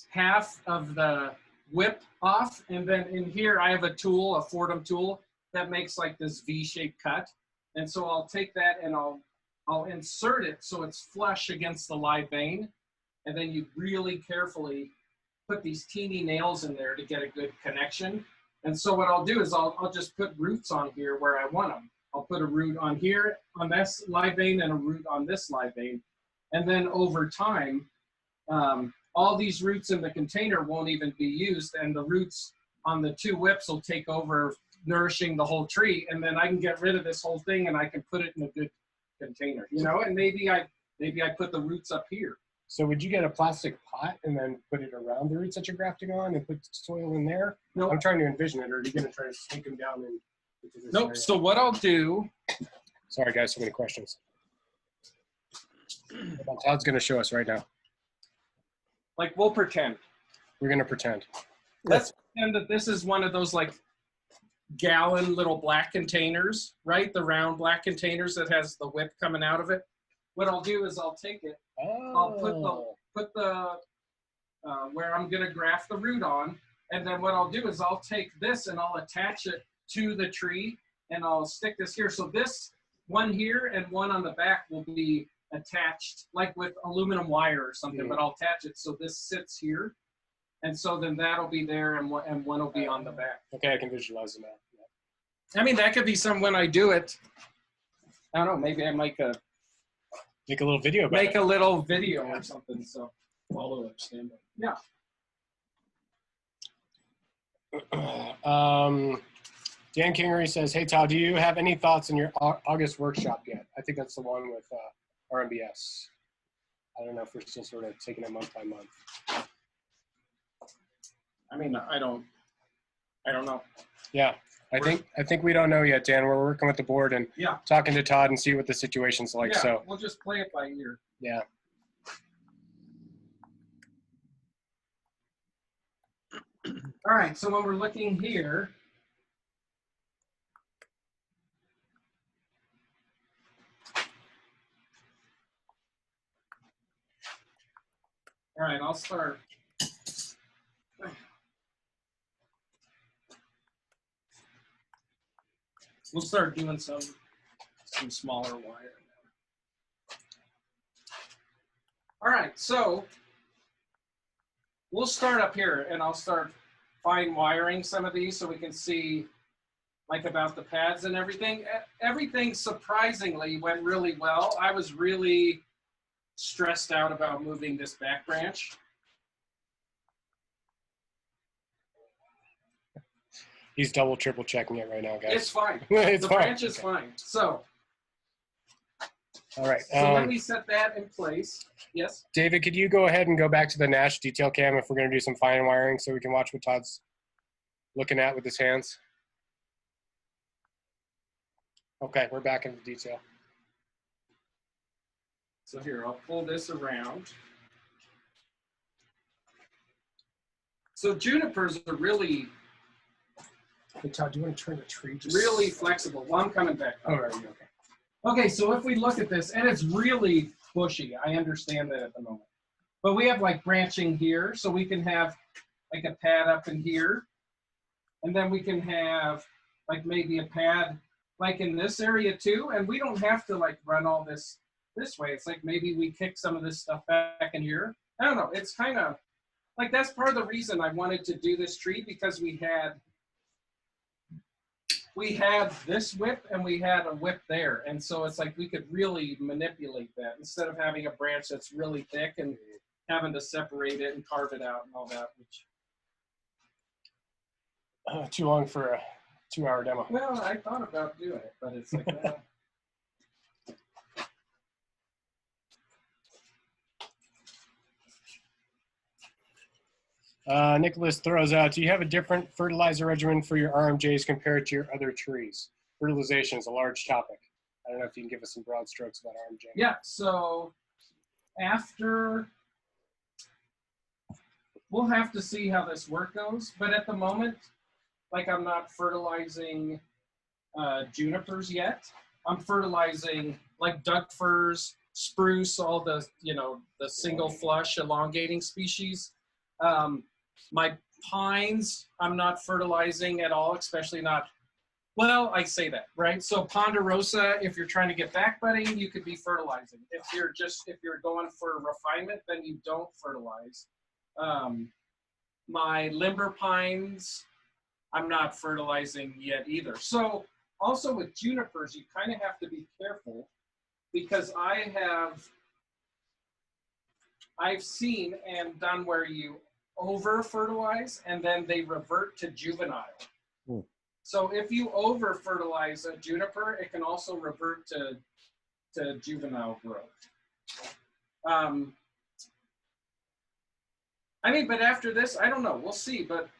half of the whip off, and then in here I have a tool, a Fordham tool, that makes like this V-shaped cut. And so I'll take that and I'll insert it so it's flush against the live vein. And then you really carefully put these teeny nails in there to get a good connection. And so what I'll do is I'll just put roots on here where I want them. I'll put a root on here on this live vein and a root on this live vein. And then over time, all these roots in the container won't even be used, and the roots on the two whips will take over nourishing the whole tree, and then I can get rid of this whole thing and I can put it in a good container, you know, and maybe I put the roots up here. So would you get a plastic pot and then put it around the roots that you're grafting on and put soil in there? No, I'm trying to envision it, or are you going to try to sneak them down into this nope. area? So what I'll do, Sorry guys, so many questions. Todd's going to show us right now. like we'll pretend. We're going to pretend. Let's pretend that this is one of those like gallon little black containers, right? The round black containers that has the whip coming out of it. What I'll do is I'll take it, I'll put the where I'm gonna graft the root on, and then what I'll do is I'll take this and I'll attach it to the tree, and I'll stick this here. So this one here and one on the back will be attached like with aluminum wire or something, but I'll attach it so this sits here. And so then that'll be there, and one will be on the back. Okay, I can visualize it now. I mean, that could be some when I do it. I don't know, maybe I make a little video about make a little video or something. So follow up, stand up. Yeah. Dan Kingery says, "Hey Todd, do you have any thoughts on your August workshop yet?" I think that's the one with RMBS. I don't know if we're still sort of taking it month by month. I mean, I don't know. Yeah, I think we don't know yet, Dan. We're working with the board and talking to Todd and see what the situation's like. Yeah, so we'll just play it by ear. Yeah. All right, so when we're looking here, all right, I'll start. We'll start doing some smaller wire. All right, so we'll start up here, and I'll start fine wiring some of these so we can see like about the pads and everything. Everything surprisingly went really well. I was really stressed out about moving this back branch. He's double, triple checking it right now, guys. It's fine. It's the fine. branch is fine. So, all right. So let me set that in place. Yes? David, could you go ahead and go back to the Nash detail cam if we're going to do some fine wiring so we can watch what Todd's looking at with his hands? Okay, we're back into detail. So here, I'll pull this around. So junipers are really... Hey, Todd, do you want to turn the tree? Really flexible. Well, I'm coming back. Oh, right, okay. Okay, so if we look at this, and it's really bushy, I understand that at the moment. But we have like branching here, so we can have like a pad up in here. And then we can have like maybe a pad like in this area too. And we don't have to like run all this way. It's like maybe we kick some of this stuff back in here. I don't know. It's kind of like that's part of the reason I wanted to do this tree, because we had this whip and we had a whip there. And so it's like we could really manipulate that instead of having a branch that's really thick and having to separate it and carve it out and all that. Which too long for a 2-hour demo. Well, I thought about doing it, but it's like, Nicholas throws out, do you have a different fertilizer regimen for your RMJs compared to your other trees? Fertilization is a large topic. I don't know if you can give us some broad strokes about RMJ. Yeah, so after, we'll have to see how this work goes, but at the moment, like I'm not fertilizing junipers yet. I'm fertilizing like duck firs, spruce, all the, the single flush elongating species. My pines, I'm not fertilizing at all, especially not, well, I say that, right? So ponderosa, if you're trying to get back budding, you could be fertilizing. If you're going for refinement, then you don't fertilize. My limber pines, I'm not fertilizing yet either. So also with junipers, you kind of have to be careful because I've seen and done where you over fertilize and then they revert to juvenile. So if you over fertilize a juniper, it can also revert to juvenile growth. But after this, I don't know. We'll see. But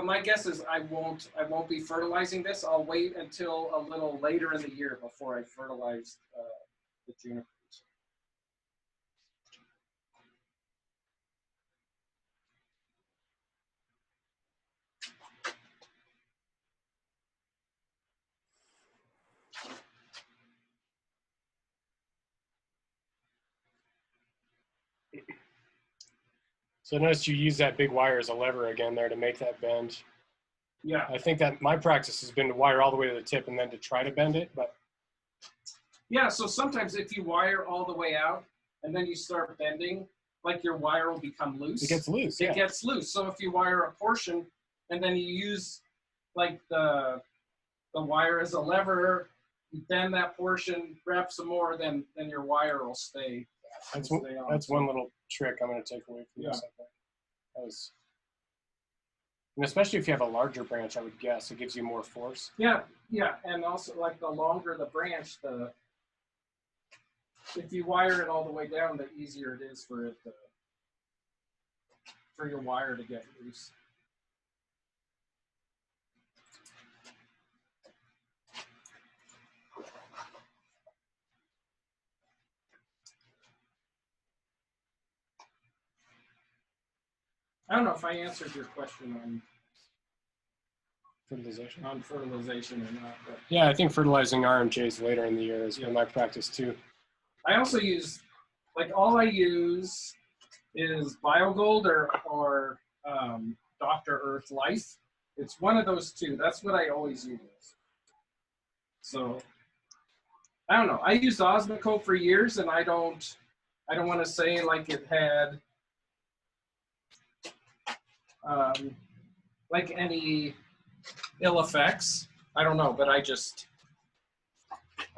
my guess is I won't be fertilizing this. I'll wait until a little later in the year before I fertilize the junipers. So notice you use that big wire as a lever again there to make that bend. Yeah. I think that my practice has been to wire all the way to the tip and then to try to bend it, but. Yeah, so sometimes if you wire all the way out and then you start bending, like your wire will become loose. It gets loose, It gets loose. So if you wire a portion and then you use like the wire as a lever, you bend that portion, grab some more, then your wire will stay. That's one little trick I'm going to take away from this. I think. And especially if you have a larger branch, I would guess it gives you more force. Yeah, and also like the longer the branch, if you wire it all the way down, the easier it is for your wire to get loose. I don't know if I answered your question on fertilization or not. But yeah, I think fertilizing RMJs later in the year has been my practice too. I also use, all I use is BioGold or Dr. Earth Life. It's one of those two. That's what I always use. So I don't know. I used Osmocote for years, and I don't want to say like it had any ill effects. I don't know, but I just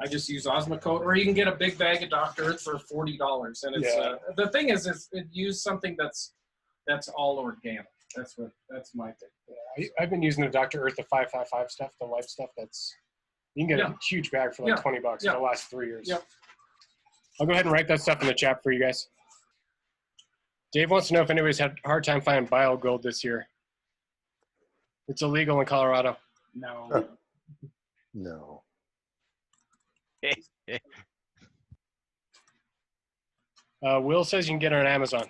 use Osmocote, or you can get a big bag of Dr. Earth for $40. And it's the thing is, it use something that's all organic. That's my thing. Yeah, I've been using the Dr. Earth, the 555 stuff, the life stuff. You can get a huge bag for like $20 for the last 3 years. Yep. I'll go ahead and write that stuff in the chat for you guys. Dave wants to know if anybody's had a hard time finding BioGold this year. It's illegal in Colorado. No. No. Will says you can get it on Amazon.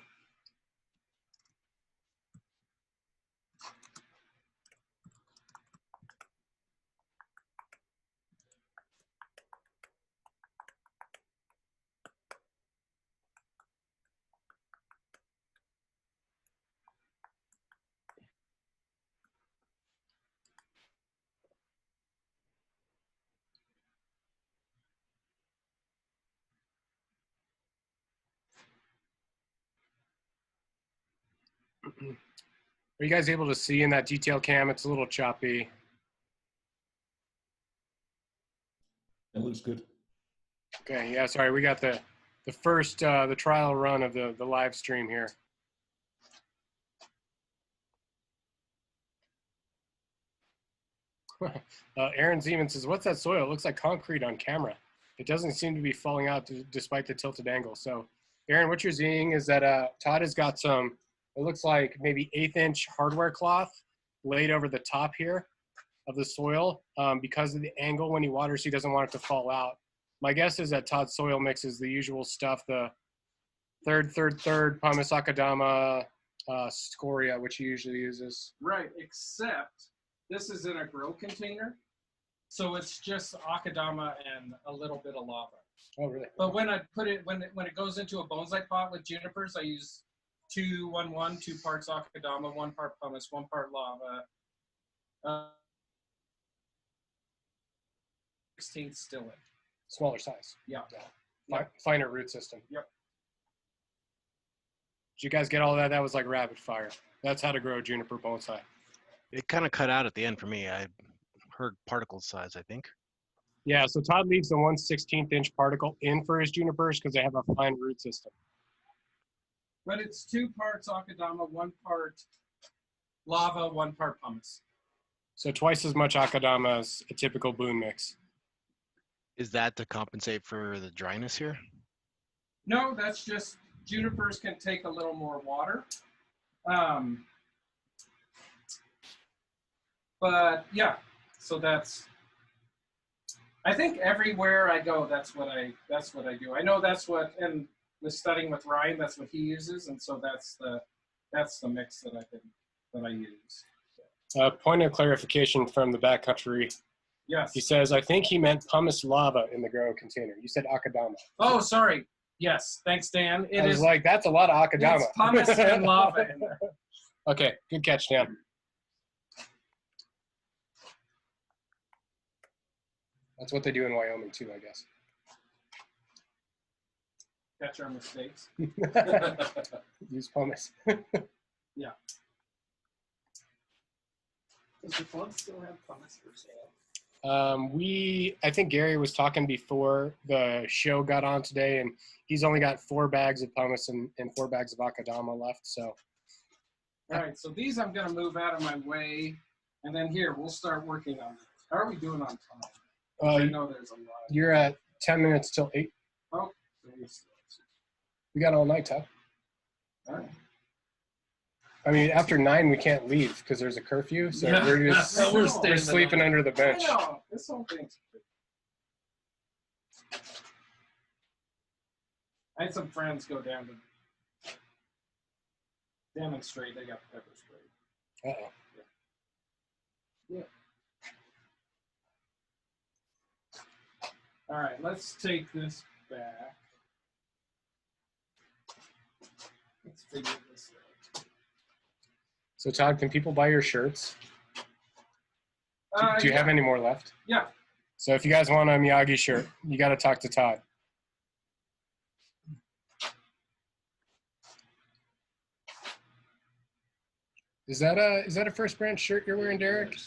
Are you guys able to see in that detail cam? It's a little choppy. It looks good. Okay, yeah, sorry. We got the first, the trial run of the live stream here. Aaron Zeman says, what's that soil? It looks like concrete on camera. It doesn't seem to be falling out despite the tilted angle. So, Aaron, what you're seeing is that Todd has got some, it looks like maybe 1/8" hardware cloth laid over the top here of the soil because of the angle when he waters, he doesn't want it to fall out. My guess is that Todd's soil mix is the usual stuff, the third, pumice, akadama, scoria, which he usually uses. Right, except this is in a grow container. So it's just akadama and a little bit of lava. Oh, really? But when I put it, when it goes into a bonsai pot with junipers, I use 2-1-1, 2 parts akadama, 1 part pumice, 1 part lava. 16th still in. Smaller size. Yeah. Finer root system. Yep. Did you guys get all that? That was like rapid fire. That's how to grow juniper bonsai. It kind of cut out at the end for me. I heard particle size, I think. Yeah, so Todd leaves the 1/16 inch particle in for his junipers because they have a fine root system. But it's 2 parts akadama, 1 part lava, 1 part pumice. So twice as much akadama as a typical boon mix. Is that to compensate for the dryness here? No, that's just junipers can take a little more water. But yeah, so that's, I think everywhere I go, that's what I do. I know that's what, and with studying with Ryan, that's what he uses, and so that's the mix that I use. Point of clarification from the backcountry. Yes. He says, I think he meant pumice lava in the grow container. You said akadama. Oh, sorry. Yes, thanks, Dan. I was like, that's a lot of akadama. It's pumice and lava in there. Okay, good catch, Dan. That's what they do in Wyoming too, I guess. Catch our mistakes. Use pumice. Yeah. Does the club still have pumice for sale? I think Gary was talking before the show got on today, and he's only got 4 bags of pumice and 4 bags of akadama left. So, all right. So these I'm going to move out of my way, and then here we'll start working on. How are we doing on time? I know there's a lot. You're at 10 minutes till 8. Oh, We got all night, Todd. all right. I mean, after 9 we can't leave because there's a curfew, so Yeah. we're just we're sleeping under the bench. I know. This whole thing's. I had some friends go down to demonstrate. They got pepper spray. Uh-oh. Yeah. All right, let's take this back. Let's figure this out. So Todd, can people buy your shirts? Do you have any more left? Yeah. So if you guys want a Miyagi shirt, you got to talk to Todd. Is that a First Branch shirt you're wearing, Derek?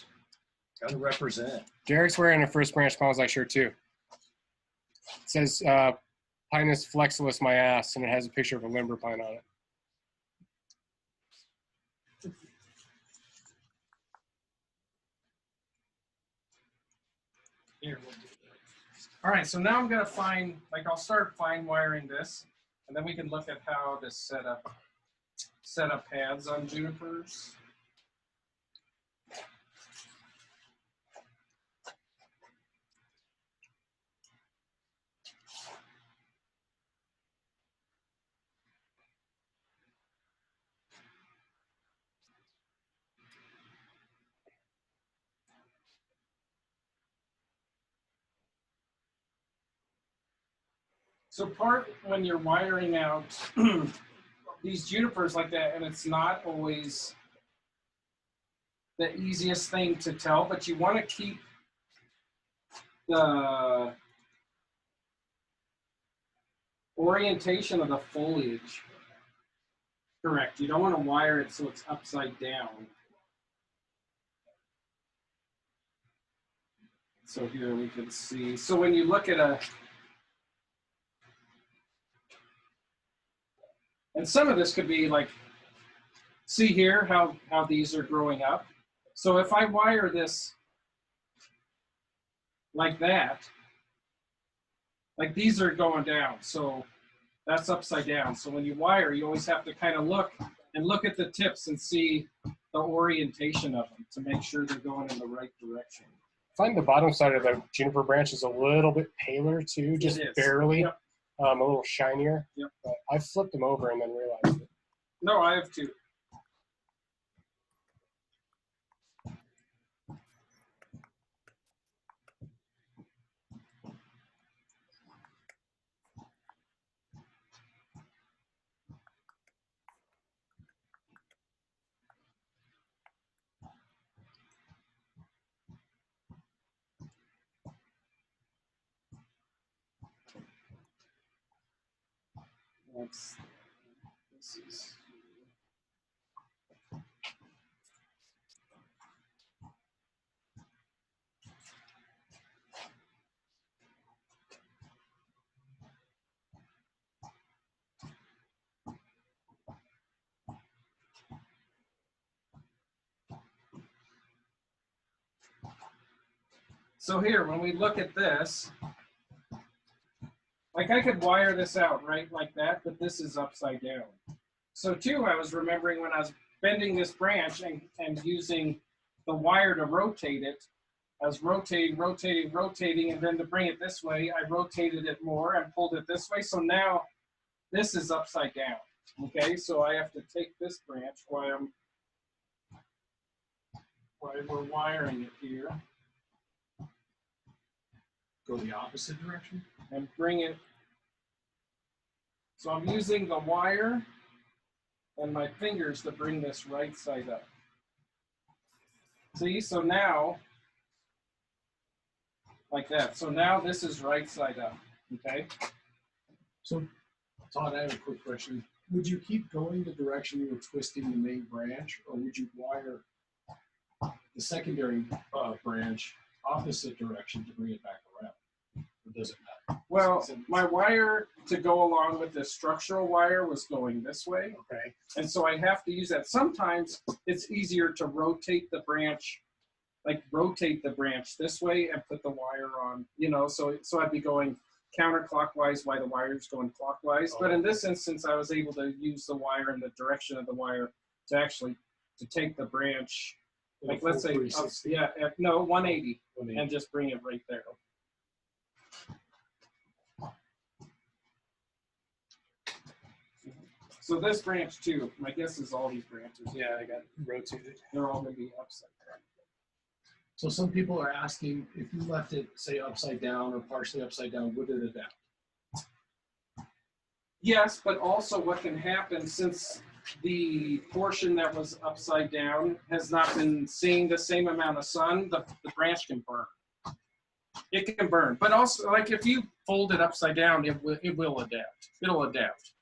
Got to represent. Derek's wearing a First Branch Bonsai shirt too. It says Pinus flexilis my ass, and it has a picture of a limber pine on it. Here, we'll do that. All right, so now I'm gonna I'll start fine wiring this, and then we can look at how to set up pads on junipers. So when you're wiring out these junipers like that, and it's not always the easiest thing to tell, but you want to keep the orientation of the foliage correct. You don't want to wire it so it's upside down. So here we can see. So when you look at and some of this could be like, see here how these are growing up. So if I wire this like that, like these are going down. So that's upside down. So when you wire, you always have to kind of look at the tips and see the orientation of them to make sure they're going in the right direction. I find the bottom side of the juniper branch is a little bit paler too, just barely. Yep. A little shinier. Yep. But I flipped them over and then realized it. No, I have two. This is. So here, when we look at this, like I could wire this out, right, like that, but this is upside down. So too, I was remembering when I was bending this branch and using the wire to rotate it, I was rotating, and then to bring it this way, I rotated it more and pulled it this way. So now this is upside down, okay? So I have to take this branch while we're wiring it here. Go the opposite direction? And bring it. So I'm using the wire and my fingers to bring this right side up. See, so now, like that. So now this is right side up, okay? So, Todd, I have a quick question. Would you keep going the direction you were twisting the main branch, or would you wire the secondary branch opposite direction to bring it back around? Or does it matter? Well, my wire to go along with the structural wire was going this way. Okay. And so I have to use that. Sometimes it's easier to rotate the branch, like rotate the branch this way and put the wire on, you know, so I'd be going counterclockwise while the wire is going clockwise. But in this instance, I was able to use the wire in the direction of the wire to actually, to take the branch, like let's say, no, 180, and just bring it right there. So this branch too, my guess is all these branches. Yeah, I got rotated. They're all going to be upside down. So some people are asking if you left it, say, upside down or partially upside down, would it adapt? Yes, but also what can happen, since the portion that was upside down has not been seeing the same amount of sun, the branch can burn. It can burn. But also, like if you fold it upside down, it will adapt. It'll adapt.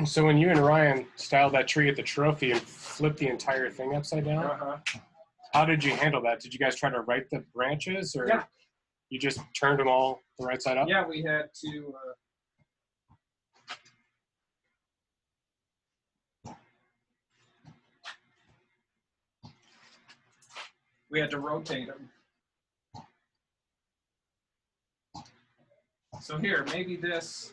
So when you and Ryan styled that tree at the trophy and flipped the entire thing upside down, how did you handle that? Did you guys try to right the branches, or you just turned them all the right side up? Yeah, we had to. We had to rotate them. So here, maybe this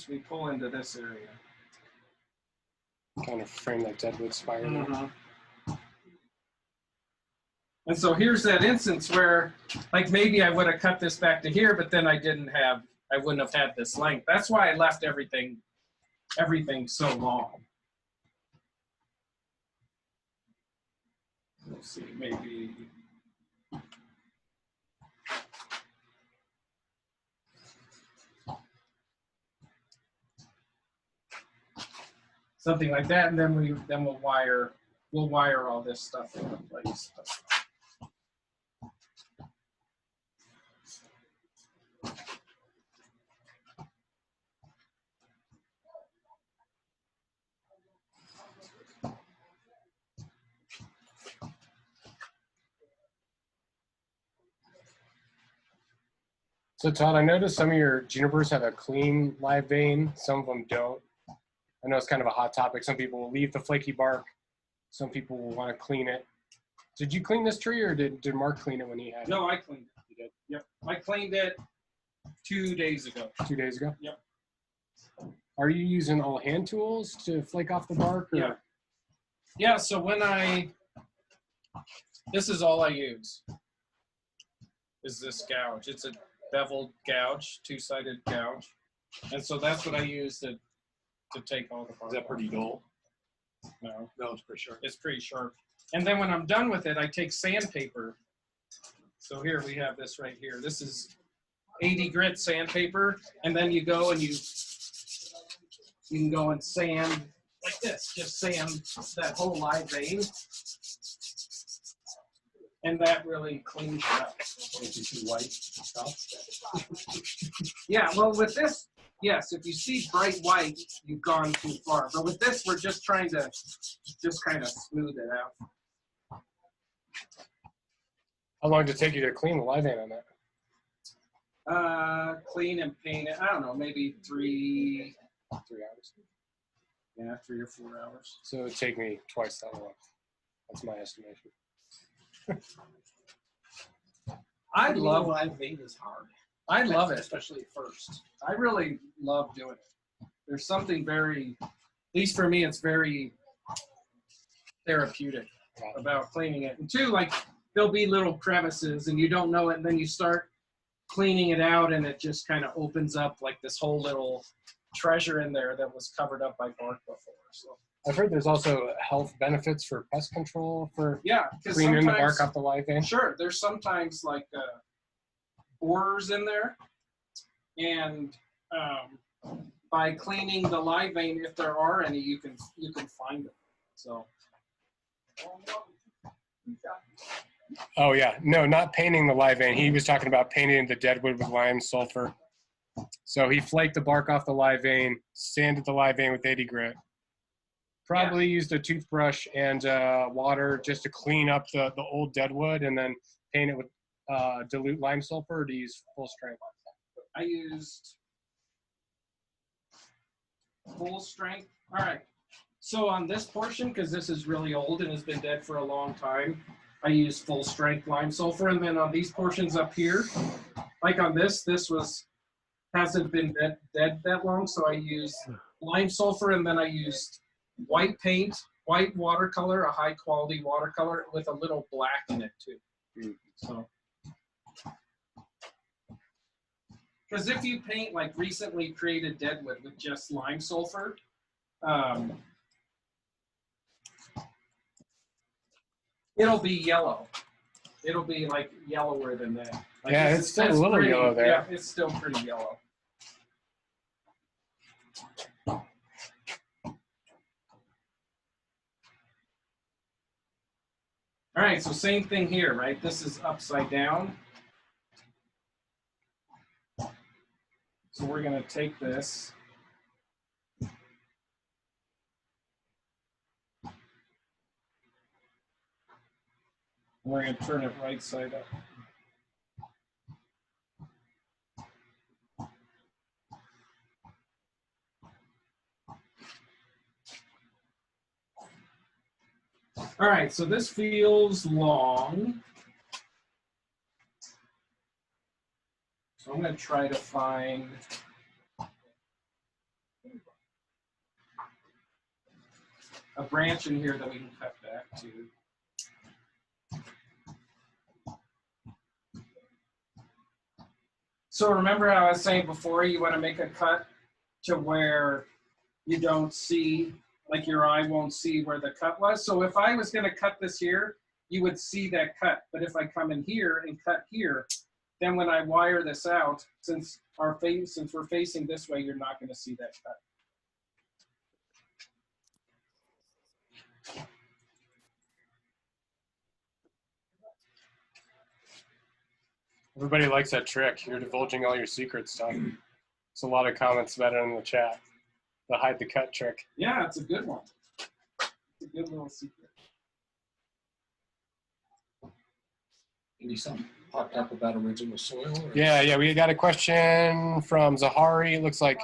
we pull into this area. Kind of frame that deadwood spire. And so here's that instance where, like, maybe I would have cut this back to here, but then I wouldn't have had this length. That's why I left everything so long. Let's see, maybe. Something like that, and then we'll wire all this stuff into place. So Todd, I noticed some of your junipers have a clean live vein. Some of them don't. I know it's kind of a hot topic. Some people will leave the flaky bark. Some people will want to clean it. Did you clean this tree, or did Mark clean it when he had it? No, I cleaned it. You did? Yep. I cleaned it 2 days ago. 2 days ago? Yep. Are you using all hand tools to flake off the bark? Or? Yeah. Yeah, so this is all I use, is this gouge. It's a beveled gouge, two-sided gouge. And so that's what I use to take all the bark. Is that pretty dull? No. No, it's pretty sharp. It's pretty sharp. And then when I'm done with it, I take sandpaper. So here we have this right here. This is 80 grit sandpaper. And then you go and you can go and sand like this. Just sand that whole live vein. And that really cleans it up. If you see white stuff. Yeah, well, with this, yes, if you see bright white, you've gone too far. But with this, we're just trying to just kind of smooth it out. How long did it take you to clean the live vein on that? Clean and paint it. I don't know, maybe 3 hours. Yeah, 3 or 4 hours. So it would take me twice that long. That's my estimation. I love live vein is hard. I love it. Especially at first. I really love doing it. There's something very, at least for me, it's very therapeutic about cleaning it. And two, like there'll be little crevices and you don't know it, and then you start cleaning it out and it just kind of opens up like this whole little treasure in there that was covered up by bark before. So I've heard there's also health benefits for pest control for yeah, because cleaning the bark off the live vein. Sure, there's sometimes like borers in there, and by cleaning the live vein, if there are any, you can find them. So. Oh yeah, no, not painting the live vein. He was talking about painting the deadwood with lime sulfur. So he flaked the bark off the live vein, sanded the live vein with 80 grit. Probably used a toothbrush and water just to clean up the old deadwood, and then paint it with dilute lime sulfur, or to use full strength. I used full strength. All right. So on this portion, because this is really old and has been dead for a long time, I use full strength lime sulfur. And then on these portions up here, like on this hasn't been dead that long. So I used lime sulfur, and then I used white paint, white watercolor, a high quality watercolor with a little black in it too. So, because if you paint like recently created deadwood with just lime sulfur, it'll be yellow. It'll be like yellower than that. Like Yeah, it's still a little pretty, yellow there. Yeah, it's still pretty yellow. All right, so same thing here, right? This is upside down. So we're going to take this. We're going to turn it right side up. All right, so this feels long. So I'm going to try to find a branch in here that we can cut back to. So remember how I was saying before, you want to make a cut to where you don't see, like your eye won't see where the cut was. So if I was going to cut this here, you would see that cut. But if I come in here and cut here, then when I wire this out, since we're facing this way, you're not going to see that cut. Everybody likes that trick. You're divulging all your secrets, Tom. It's a lot of comments about it in the chat. The hide the cut trick. Yeah, it's a good one. It's a good little secret. Maybe something popped up about original soil? Or? Yeah, we got a question from Zahari. It looks like,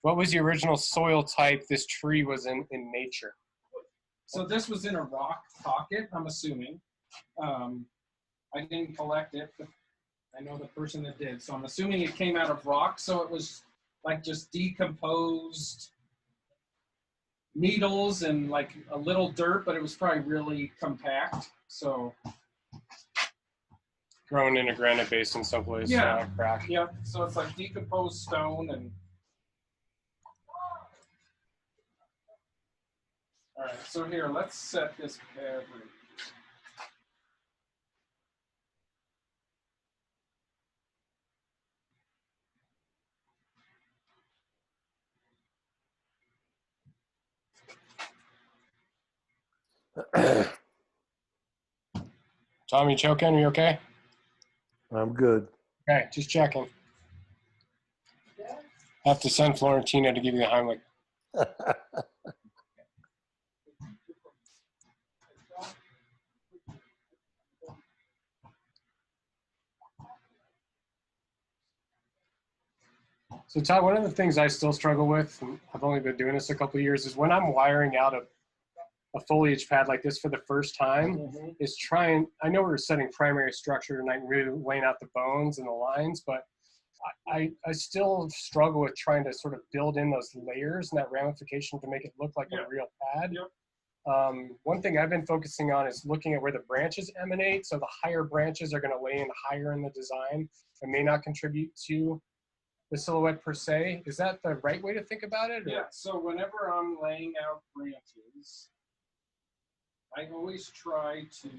what was the original soil type this tree was in nature? So this was in a rock pocket, I'm assuming. I didn't collect it, but I know the person that did. So I'm assuming it came out of rock. So it was like just decomposed needles and like a little dirt, but it was probably really compact. So Grown in a granite basin someplace, yeah, crack. Yeah. So it's like decomposed stone and. All right. So here, let's set this pad right. Tom, you choking? Are you okay? I'm good. Okay, just checking. I have to send Florentina to give you the Heimlich. So Todd, one of the things I still struggle with, and I've only been doing this a couple of years, is when I'm wiring out a foliage pad like this for the first time, is trying, I know we're setting primary structure and I'm really laying out the bones and the lines, but I still struggle with trying to sort of build in those layers and that ramification to make it look like a real pad. One thing I've been focusing on is looking at where the branches emanate. So the higher branches are going to lay in higher in the design and may not contribute to the silhouette per se. Is that the right way to think about it? Or? Yeah, so whenever I'm laying out branches, I always try to,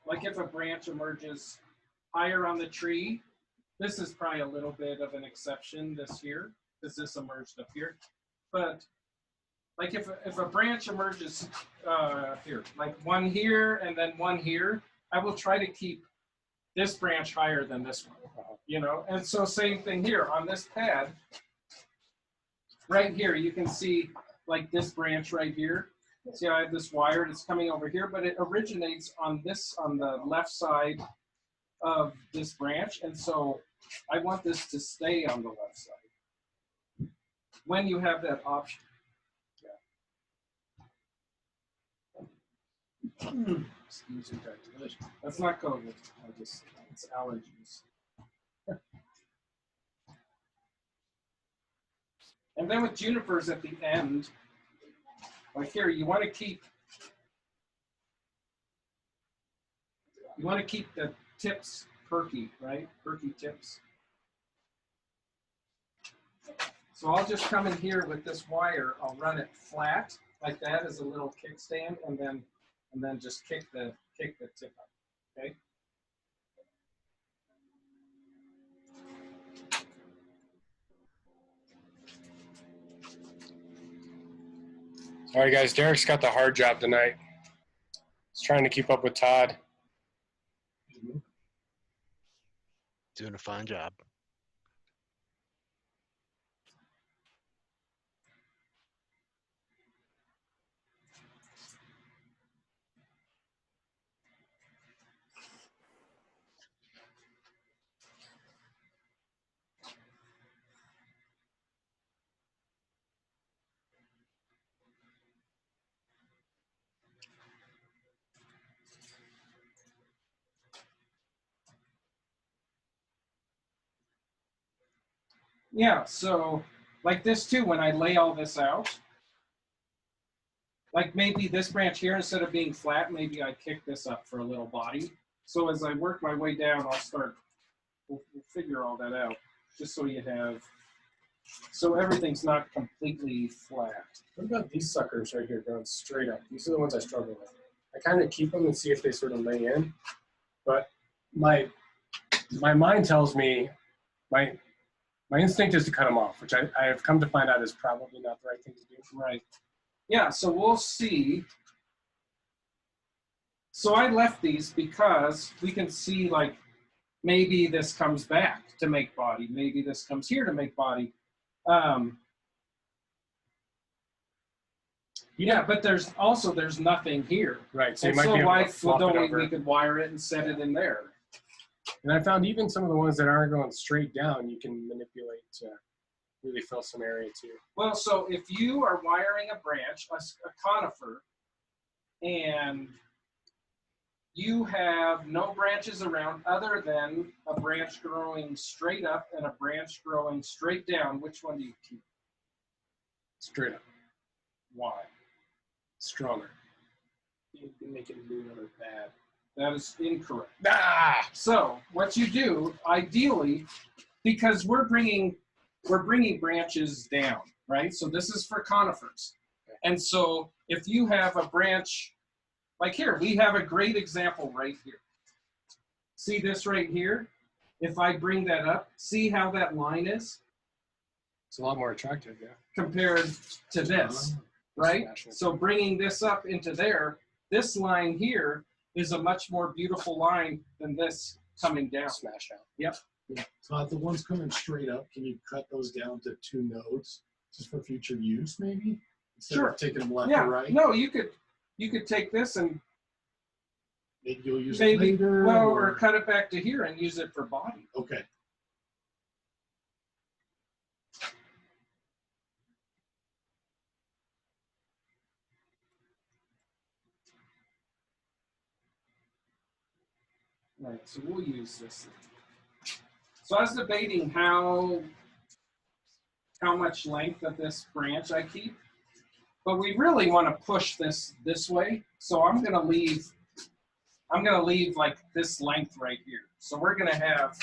like if a branch emerges higher on the tree, this is probably a little bit of an exception this year, because this emerged up here. But like if a branch emerges here, like one here and then one here, I will try to keep this branch higher than this one, you know? And so same thing here on this pad, right here, you can see like this branch right here. See, I have this wire that's coming over here, but it originates on the left side of this branch. And so I want this to stay on the left side when you have that option. That's not COVID. It's allergies. And then with junipers at the end, like here, you want to keep the tips perky, right? Perky tips. So I'll just come in here with this wire. I'll run it flat like that as a little kickstand, and then just kick the tip up. Okay. All right, guys, Derek's got the hard job tonight. He's trying to keep up with Todd. Doing a fine job. Yeah, so like this too, when I lay all this out, like maybe this branch here, instead of being flat, maybe I kick this up for a little body. So as I work my way down, we'll figure all that out, just so you have, so everything's not completely flat. What about these suckers right here going straight up? These are the ones I struggle with. I kind of keep them and see if they sort of lay in, but my mind tells me, my instinct is to cut them off, which I have come to find out is probably not the right thing to do. Right. Yeah, so we'll see. So I left these because we can see like maybe this comes back to make body. Maybe this comes here to make body. Yeah, but there's nothing here. Right, so and you might so be able why to flop it over. we could wire it and set it in there. And I found even some of the ones that aren't going straight down, you can manipulate to really fill some area too. Well, so if you are wiring a branch, a conifer, and you have no branches around other than a branch growing straight up and a branch growing straight down, which one do you keep? Straight up. Why? Stronger. You can make it do another bad. That is incorrect. Ah! So what you do, ideally, because we're bringing branches down, right? So this is for conifers. And so if you have a branch, like here, we have a great example right here. See this right here? If I bring that up, see how that line is? It's a lot more attractive, yeah. Compared to this, right? So bringing this up into there, this line here is a much more beautiful line than this coming down. Smash out. Yep. Yeah. Todd, the ones coming straight up, can you cut those down to 2 nodes just for future use, maybe? Instead Sure. of taking them left Yeah. or right? No, you could take this and Maybe you'll use it maybe, later? well, or cut it back to here and use it for body. Okay. Right, so we'll use this. So I was debating how much length of this branch I keep, but we really want to push this way. So I'm gonna leave like this length right here. So we're gonna have,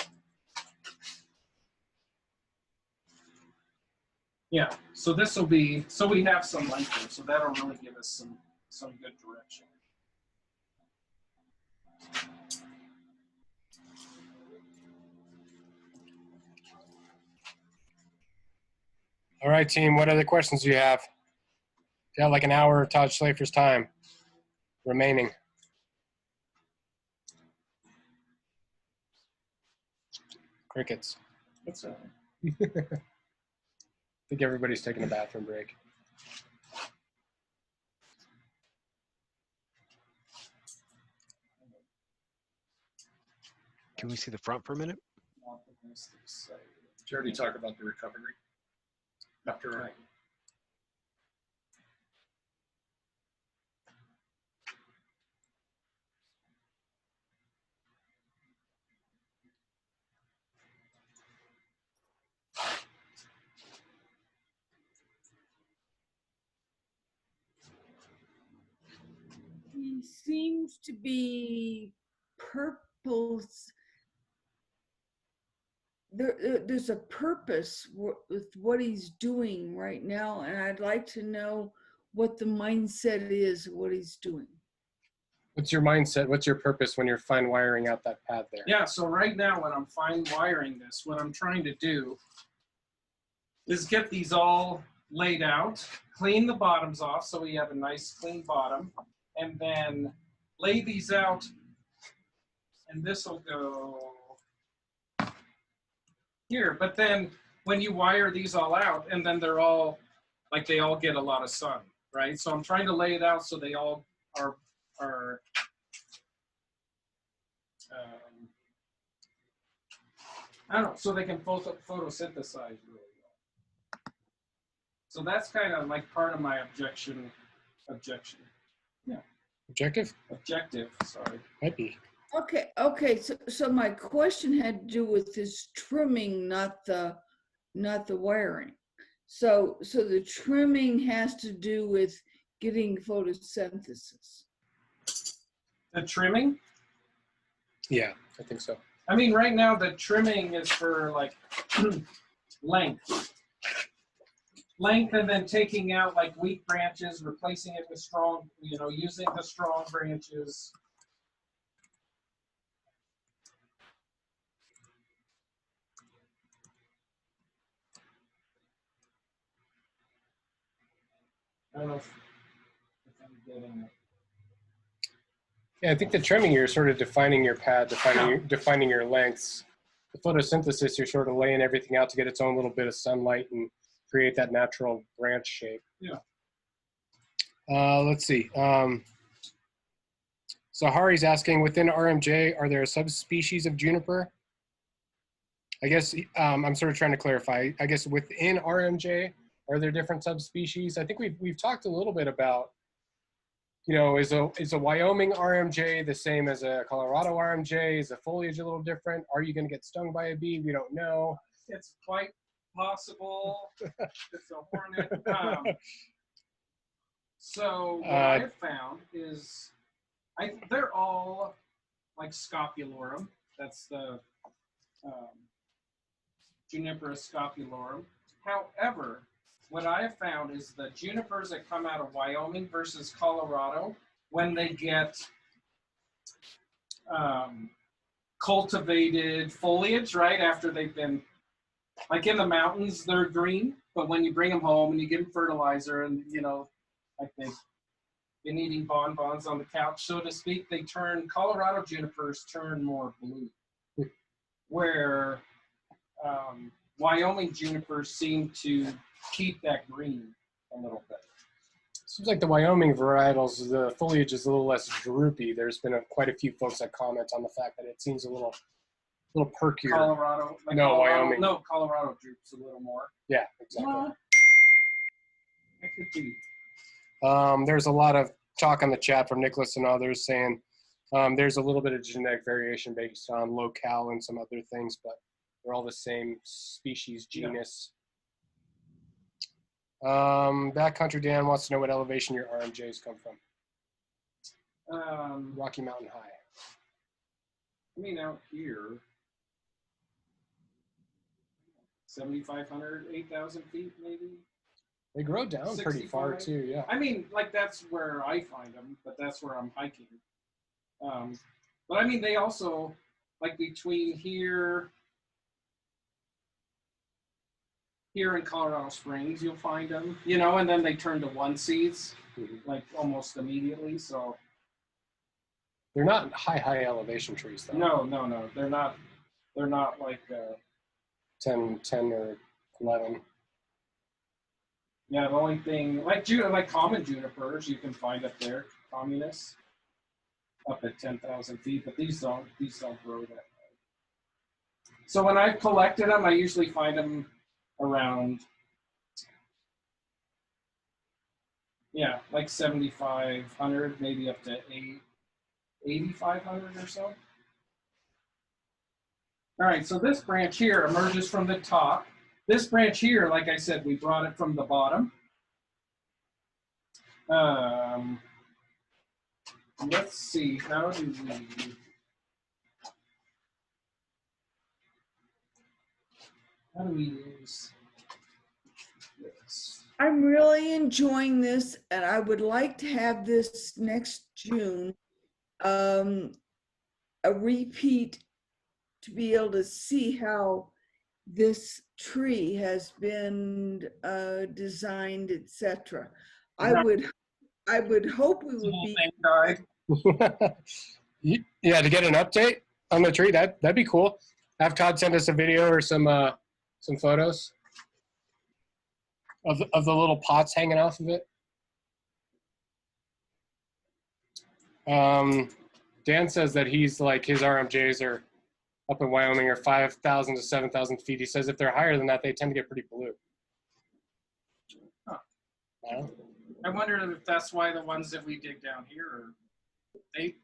yeah. So this will be, so we have some length there. So that'll really give us some good direction. All right, team. What other questions do you have? Got like an hour of Todd Schlafer's time remaining. Crickets. That's all I think everybody's taking a bathroom break. Can we see the front for a minute? Did you already talk about the recovery? After He seems to be purpose. There's a purpose with what he's doing right now, and I'd like to know what the mindset is of what he's doing. What's your mindset? What's your purpose when you're fine wiring out that pad there? Yeah, so right now when I'm fine wiring this, what I'm trying to do is get these all laid out, clean the bottoms off so we have a nice clean bottom, and then lay these out, and this will go here. But then when you wire these all out, and then they're all, like they all get a lot of sun, right? So I'm trying to lay it out so they all are I don't know, so they can photosynthesize really well. So that's kind of like part of my objection. Yeah. Objective, sorry. Might be. Okay. So my question had to do with this trimming, not the wiring. So the trimming has to do with getting photosynthesis. The trimming? Yeah, I think so. I mean, right now the trimming is for like length. Length, and then taking out like weak branches, replacing it with strong, using the strong branches. I don't know if I'm getting it. Yeah, I think the trimming, you're sort of defining your pad, defining your lengths. The photosynthesis, you're sort of laying everything out to get its own little bit of sunlight and create that natural branch shape. Yeah. Let's see. So Hari's asking, within RMJ, are there subspecies of juniper? I guess I'm sort of trying to clarify. I guess within RMJ, are there different subspecies? I think we've talked a little bit about, is a Wyoming RMJ the same as a Colorado RMJ? Is the foliage a little different? Are you going to get stung by a bee? We don't know. It's quite possible. It's a hornet. So what I've found is they're all like Scopularum. That's the Juniper scopularum. However, what I have found is the junipers that come out of Wyoming versus Colorado, when they get cultivated foliage, right, after they've been, like in the mountains, they're green, but when you bring them home and you give them fertilizer and, like been eating bonbons on the couch, so to speak. They turn, Colorado junipers turn more blue, where Wyoming junipers seem to keep that green a little bit. Seems like the Wyoming varietals, the foliage is a little less droopy. There's been quite a few folks that comment on the fact that it seems a little perkier. Colorado, like No, Colorado, Wyoming. No, Colorado droops a little more. Yeah, exactly. That could be. There's a lot of talk on the chat from Nicholas and others saying there's a little bit of genetic variation based on locale and some other things, but they're all the same species, genus. Backcountry Dan wants to know what elevation your RMJs come from. Rocky Mountain High. I mean, out here, 7,500, 8,000 feet, maybe. They grow down pretty far too, yeah. I mean, like that's where I find them, but that's where I'm hiking. But I mean, they also, like between here in Colorado Springs, you'll find them, you know, and then they turn to one seeds, like almost immediately. So they're not high elevation trees, though. No, they're not. They're not like 10 or 11. Yeah, the only thing like common junipers you can find up there, communists, up at 10,000 feet, but these don't grow that high. So when I've collected them, I usually find them around, yeah, like 7,500, maybe up to 8,500 or so. All right, so this branch here emerges from the top. This branch here, like I said, we brought it from the bottom. Let's see, how do we use this? I'm really enjoying this, and I would like to have this next June, a repeat, to be able to see how this tree has been designed, etc. I would hope we would be. Yeah, to get an update on the tree, that'd be cool. Have Todd send us a video or some photos of the little pots hanging off of it. Dan says that he's like his RMJs are up in Wyoming are 5,000 to 7,000 feet. He says if they're higher than that, they tend to get pretty blue. Huh. I wonder if that's why the ones that we dig down here, they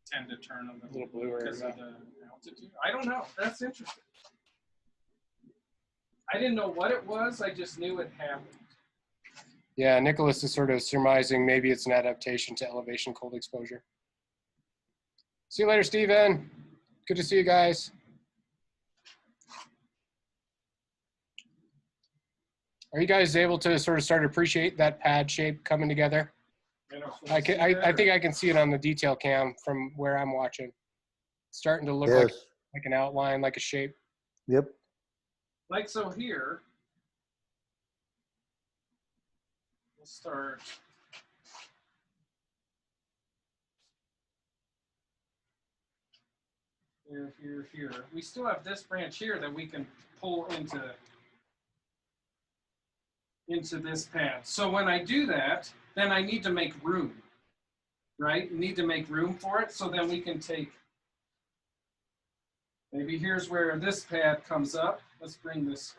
tend to turn a little bluer because of the altitude. I don't know. That's interesting. I didn't know what it was. I just knew it happened. Yeah, Nicholas is sort of surmising maybe it's an adaptation to elevation cold exposure. See you later, Steven. Good to see you guys. Are you guys able to sort of start to appreciate that pad shape coming together? I think I can see it on the detail cam from where I'm watching. It's starting to look like an outline, like a shape. Yep. Like so here, we'll start. Here. We still have this branch here that we can pull into this pad. So when I do that, then I need to make room, right? You need to make room for it. So then we can take, maybe here's where this pad comes up. Let's bring this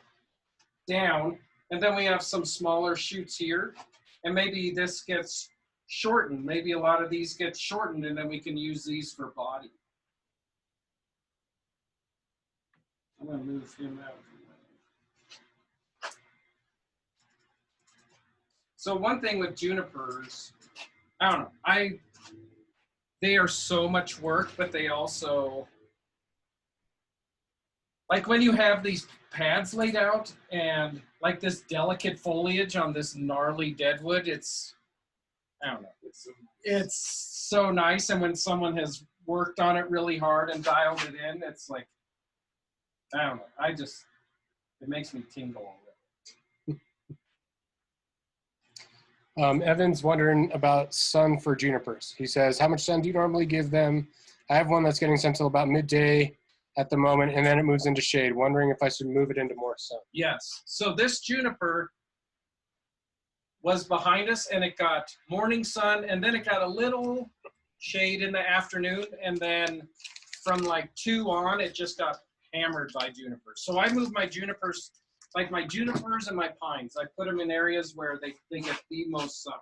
down. And then we have some smaller shoots here. And maybe this gets shortened. Maybe a lot of these get shortened and then we can use these for body. I'm going to move him out. So one thing with junipers, I don't know, they are so much work, but they also, like when you have these pads laid out and like this delicate foliage on this gnarly deadwood, it's, I don't know, it's so nice. And when someone has worked on it really hard and dialed it in, it's like, I don't know, it makes me tingle already. Evan's wondering about sun for junipers. He says, how much sun do you normally give them? I have one that's getting sun till about midday at the moment, and then it moves into shade. Wondering if I should move it into more sun. Yes. So this juniper was behind us, and it got morning sun, and then it got a little shade in the afternoon, and then from like 2 on, it just got hammered by junipers. So I moved my junipers, like my junipers and my pines, I put them in areas where they get the most sun.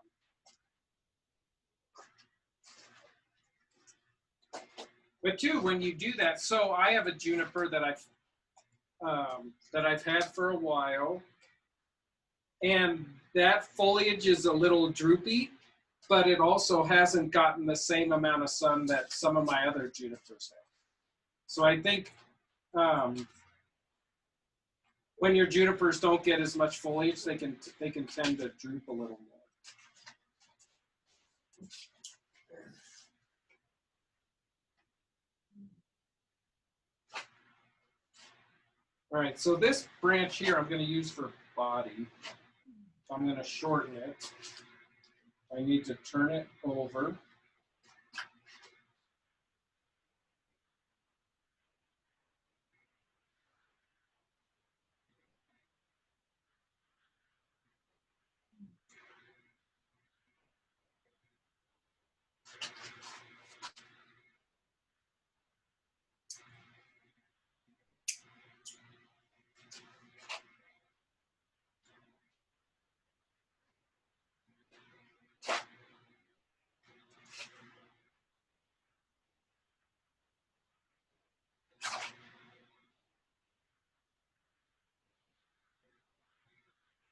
But too, when you do that, so I have a juniper that I've had for a while, and that foliage is a little droopy, but it also hasn't gotten the same amount of sun that some of my other junipers have. So I think when your junipers don't get as much foliage, they can tend to droop a little more. All right, so this branch here I'm going to use for body. I'm going to shorten it. I need to turn it over.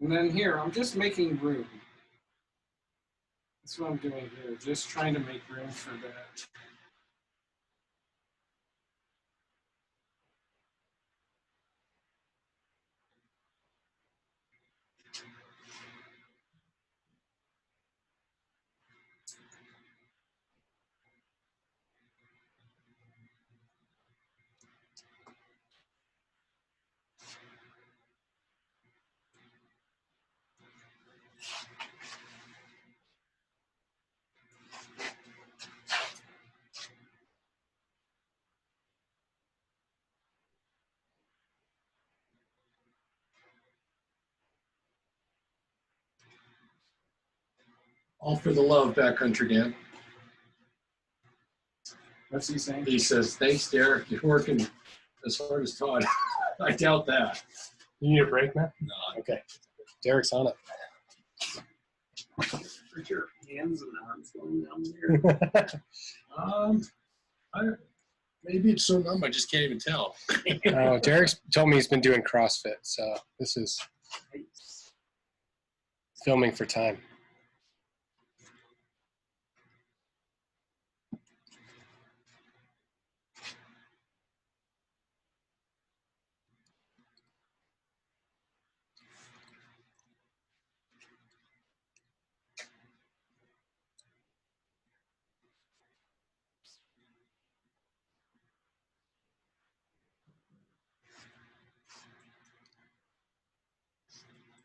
And then here, I'm just making room. That's what I'm doing here, just trying to make room for that. All for the love, Backcountry Dan. What's he saying? He says, thanks, Derek. You're working as hard as Todd. I doubt that. You need a break, man? No. Okay. Derek's on it. Put your hands and arms going down there. Maybe it's so numb I just can't even tell. Oh, Derek's told me he's been doing CrossFit, so this is filming for time.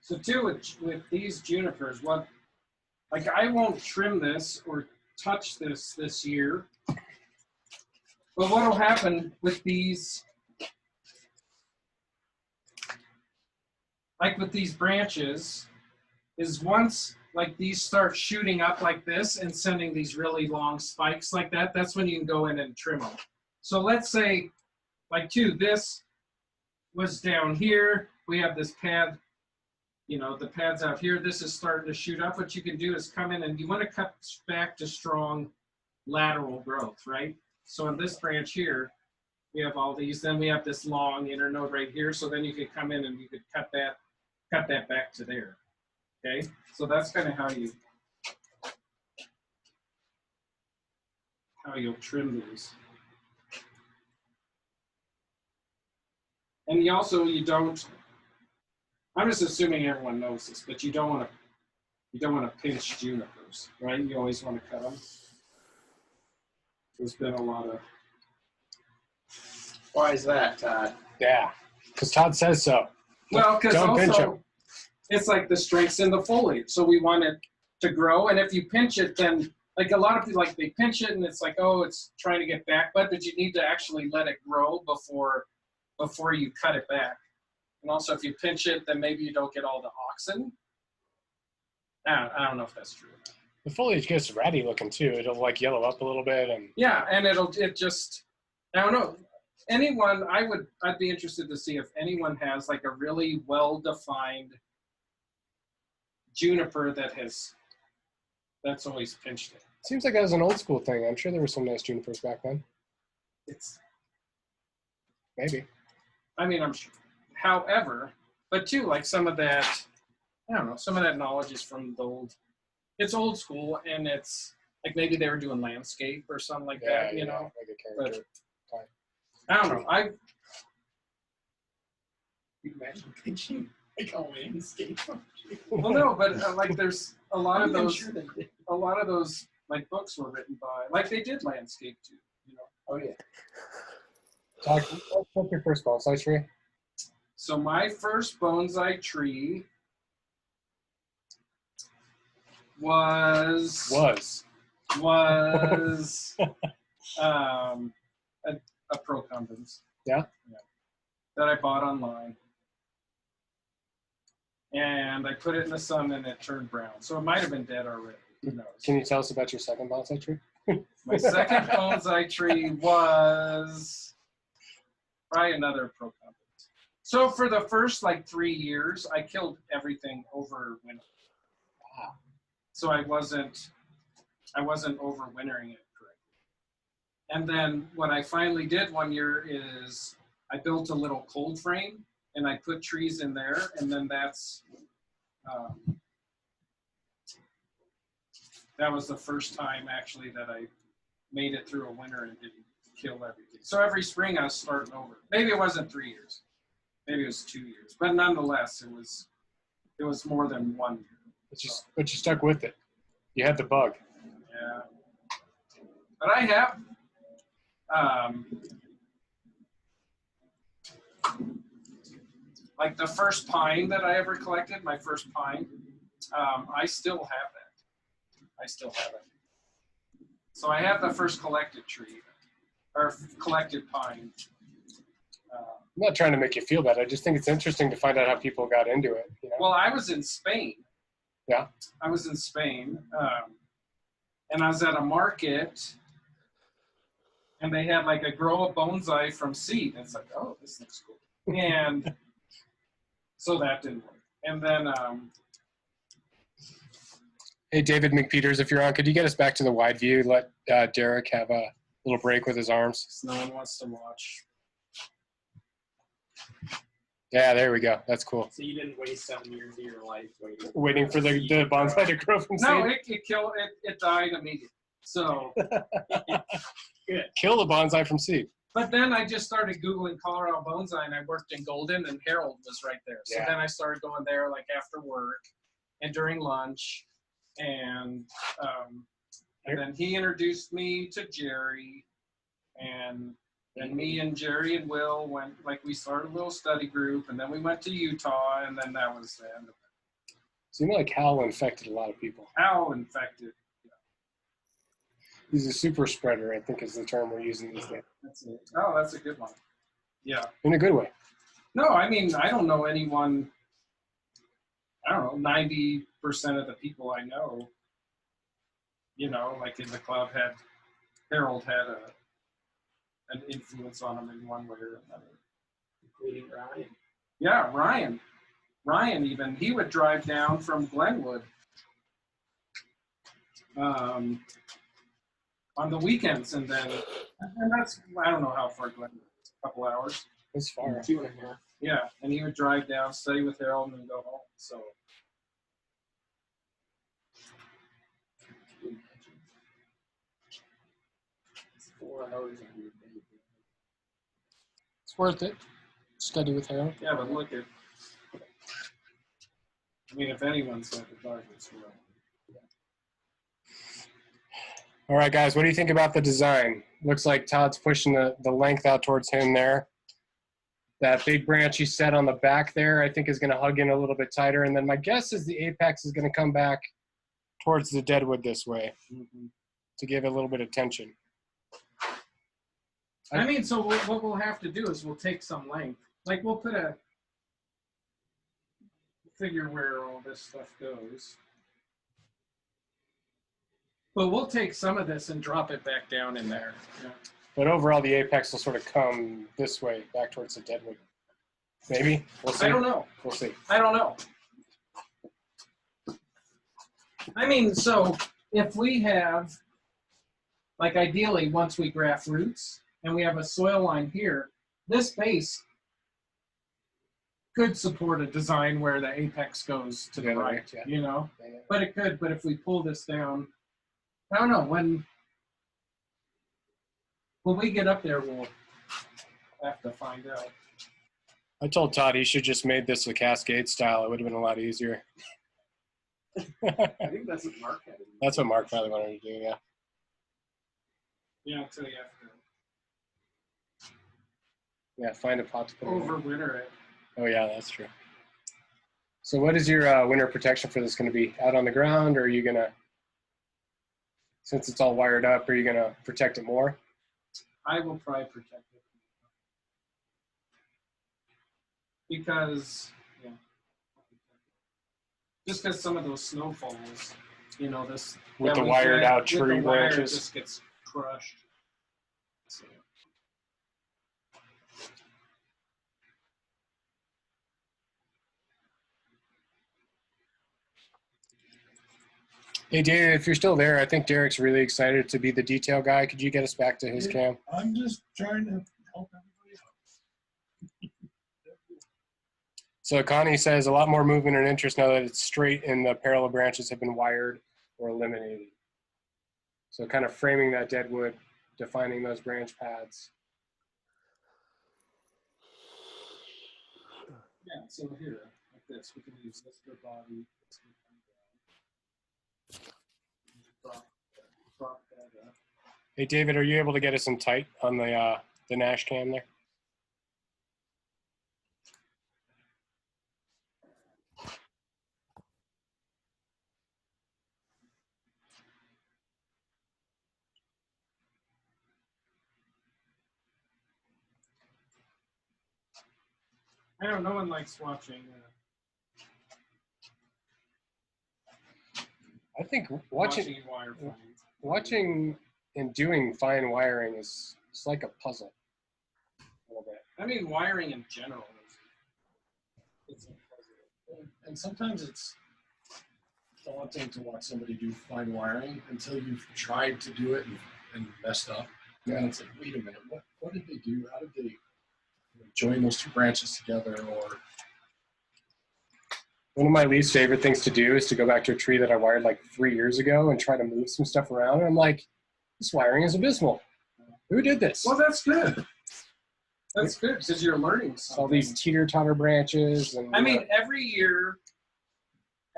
So too, with these junipers, like I won't trim this or touch this year. But what will happen with these, like with these branches, is once like these start shooting up like this and sending these really long spikes like that, that's when you can go in and trim them. So let's say, like this was down here. We have this pad. You know, the pads out here, this is starting to shoot up. What you can do is come in and you want to cut back to strong lateral growth, right? So in this branch here, we have all these, then we have this long internode right here. So then you could come in and you could cut that back to there. Okay, so that's kind of how you'll trim these. And you don't, I'm just assuming everyone knows this, but you don't want to pinch junipers, right? You always want to cut them. There's been a lot of. Why is that, Todd? Yeah, because Todd says so. Well, because don't pinch also them. it's like the strengths in the foliage, so we want it to grow. And if you pinch it, then like a lot of people, like they pinch it and it's like, oh, it's trying to get back bud, but you need to actually let it grow before you cut it back. And also if you pinch it, then maybe you don't get all the auxin. I don't know if that's true. The foliage gets ratty looking too. It'll like yellow up a little bit and yeah, and it just, I don't know. Anyone, I'd be interested to see if anyone has like a really well-defined juniper that's always pinched it. Seems like that was an old school thing. I'm sure there were some nice junipers back then. Maybe. I mean, I'm sure. However, but too, like some of that, I don't know, some of that knowledge is from it's old school, and it's like maybe they were doing landscape or something like that, you know. Like but I don't know. You imagine pinching like a landscape. Well, no, but like there's a lot of those. A lot of those like books were written by like they did landscape too. You know. Oh yeah. Todd, what's your first bonsai tree? So my first bonsai tree was a procumbens. Yeah. That I bought online. And I put it in the sun and it turned brown. So it might have been dead already. Who knows? Can you tell us about your second bonsai tree? My second bonsai tree was probably another procumbens. So for the first like 3 years, I killed everything over winter. Wow. So I wasn't overwintering it correctly. And then what I finally did one year is I built a little cold frame and I put trees in there, and then that was the first time actually that I made it through a winter and didn't kill everything. So every spring I was starting over. Maybe it wasn't 3 years, maybe it was 2 years, but nonetheless it was more than 1 year. But you stuck with it. You had the bug. Yeah. But I have like the first pine that I ever collected, my first pine, I still have that. So I have the first collected tree, or collected pine. I'm not trying to make you feel bad. I just think it's interesting to find out how people got into it. You know? Well, I was in Spain. Yeah. I was in Spain, and I was at a market, and they had like a grow a bonsai from seed. And it's like, oh, this looks cool. And so that didn't work. And then, hey, David McPeters, if you're on, could you get us back to the wide view? Let Derek have a little break with his arms. No one wants to watch. Yeah, there we go. That's cool. So you didn't waste 7 years of your life waiting for the bonsai to grow from seed? No, it died immediately. So kill the bonsai from seed. But then I just started Googling Colorado bonsai, and I worked in Golden, and Harold was right there. So then I started going there like after work and during lunch, and then he introduced me to Jerry, and me and Jerry and Will went, like we started a little study group, and then we went to Utah, and then that was the end of it. So you know, like Hal infected a lot of people. Hal infected. He's a super spreader, I think is the term we're using these days. That's a good one. Yeah. In a good way. No, I mean, I don't know anyone, 90% of the people I know, like in the club Harold had an influence on him in one way or another. Including Ryan. Yeah, Ryan. Ryan even, he would drive down from Glenwood on the weekends, and that's, I don't know how far Glenwood is, a couple hours. It's far. 2.5. Yeah, and he would drive down, study with Harold, and then go home. So. 4 hours on your day. It's worth it. Study with Harold. Yeah, but look at, if anyone's at the darkest world. All right, guys, what do you think about the design? Looks like Todd's pushing the length out towards him there. That big branch he set on the back there, I think, is going to hug in a little bit tighter. And then my guess is the apex is going to come back towards the deadwood this way to give it a little bit of tension. I mean, so what we'll have to do is we'll take some length. Like we'll put a figure where all this stuff goes. But we'll take some of this and drop it back down in there. Yeah. But overall, the apex will sort of come this way, back towards the deadwood. Maybe? We'll see. I don't know. We'll see. I don't know. I mean, so if we have, like ideally, once we graft roots and we have a soil line here, this base could support a design where the apex goes to the right, yeah. you know? Yeah. But it could, but if we pull this down, I don't know, when we get up there, we'll have to find out. I told Todd he should just made this a cascade style. It would have been a lot easier. I think that's what Mark had. That's what Mark probably wanted to do, yeah. Yeah, until you have to Yeah, find a pot to put it in. overwinter it. Oh, yeah, that's true. So what is your winter protection for this going to be? Out on the ground, or are you going to, since it's all wired up, are you going to protect it more? I will probably protect it. Because, yeah. Just because some of those snowfalls, you know, this. With that the we wired get- out with the tree wire, branches. It just gets crushed. So. Hey, David, if you're still there, I think Derek's really excited to be the detail guy. Could you get us back to his cam? I'm just trying to help everybody out. So Connie says a lot more movement and interest now that it's straight and the parallel branches have been wired or eliminated. So kind of framing that deadwood, defining those branch paths. Yeah, so here, like this, we can use this for body. This can come down. Prop that up. Hey, David, are you able to get us in tight on the Nash cam there? I know no one likes watching. I think watching and doing fine wiring is it's like a puzzle. A little bit. I mean, wiring in general is a puzzle. And sometimes it's daunting to watch somebody do fine wiring until you've tried to do it and messed up. Yeah. And it's like, wait a minute, what did they do? How did they join those two branches together? Or One of my least favorite things to do is to go back to a tree that I wired like 3 years ago and try to move some stuff around. And I'm like, this wiring is abysmal. Who did this? Well, that's good. That's good because you're learning something. All these teeter-totter branches. And I mean, every year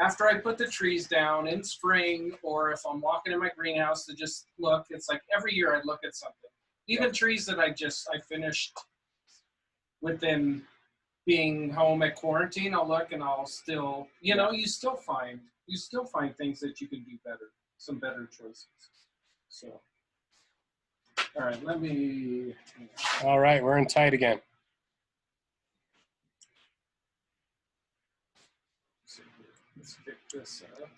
after I put the trees down in spring, or if I'm walking in my greenhouse to just look, it's like every year I look at something. Even trees that I finished within being home at quarantine, I'll look and I'll still, you know, you still find things that you can do better, some better choices. So, all right, let me. All right, we're in tight again. Let's pick this up.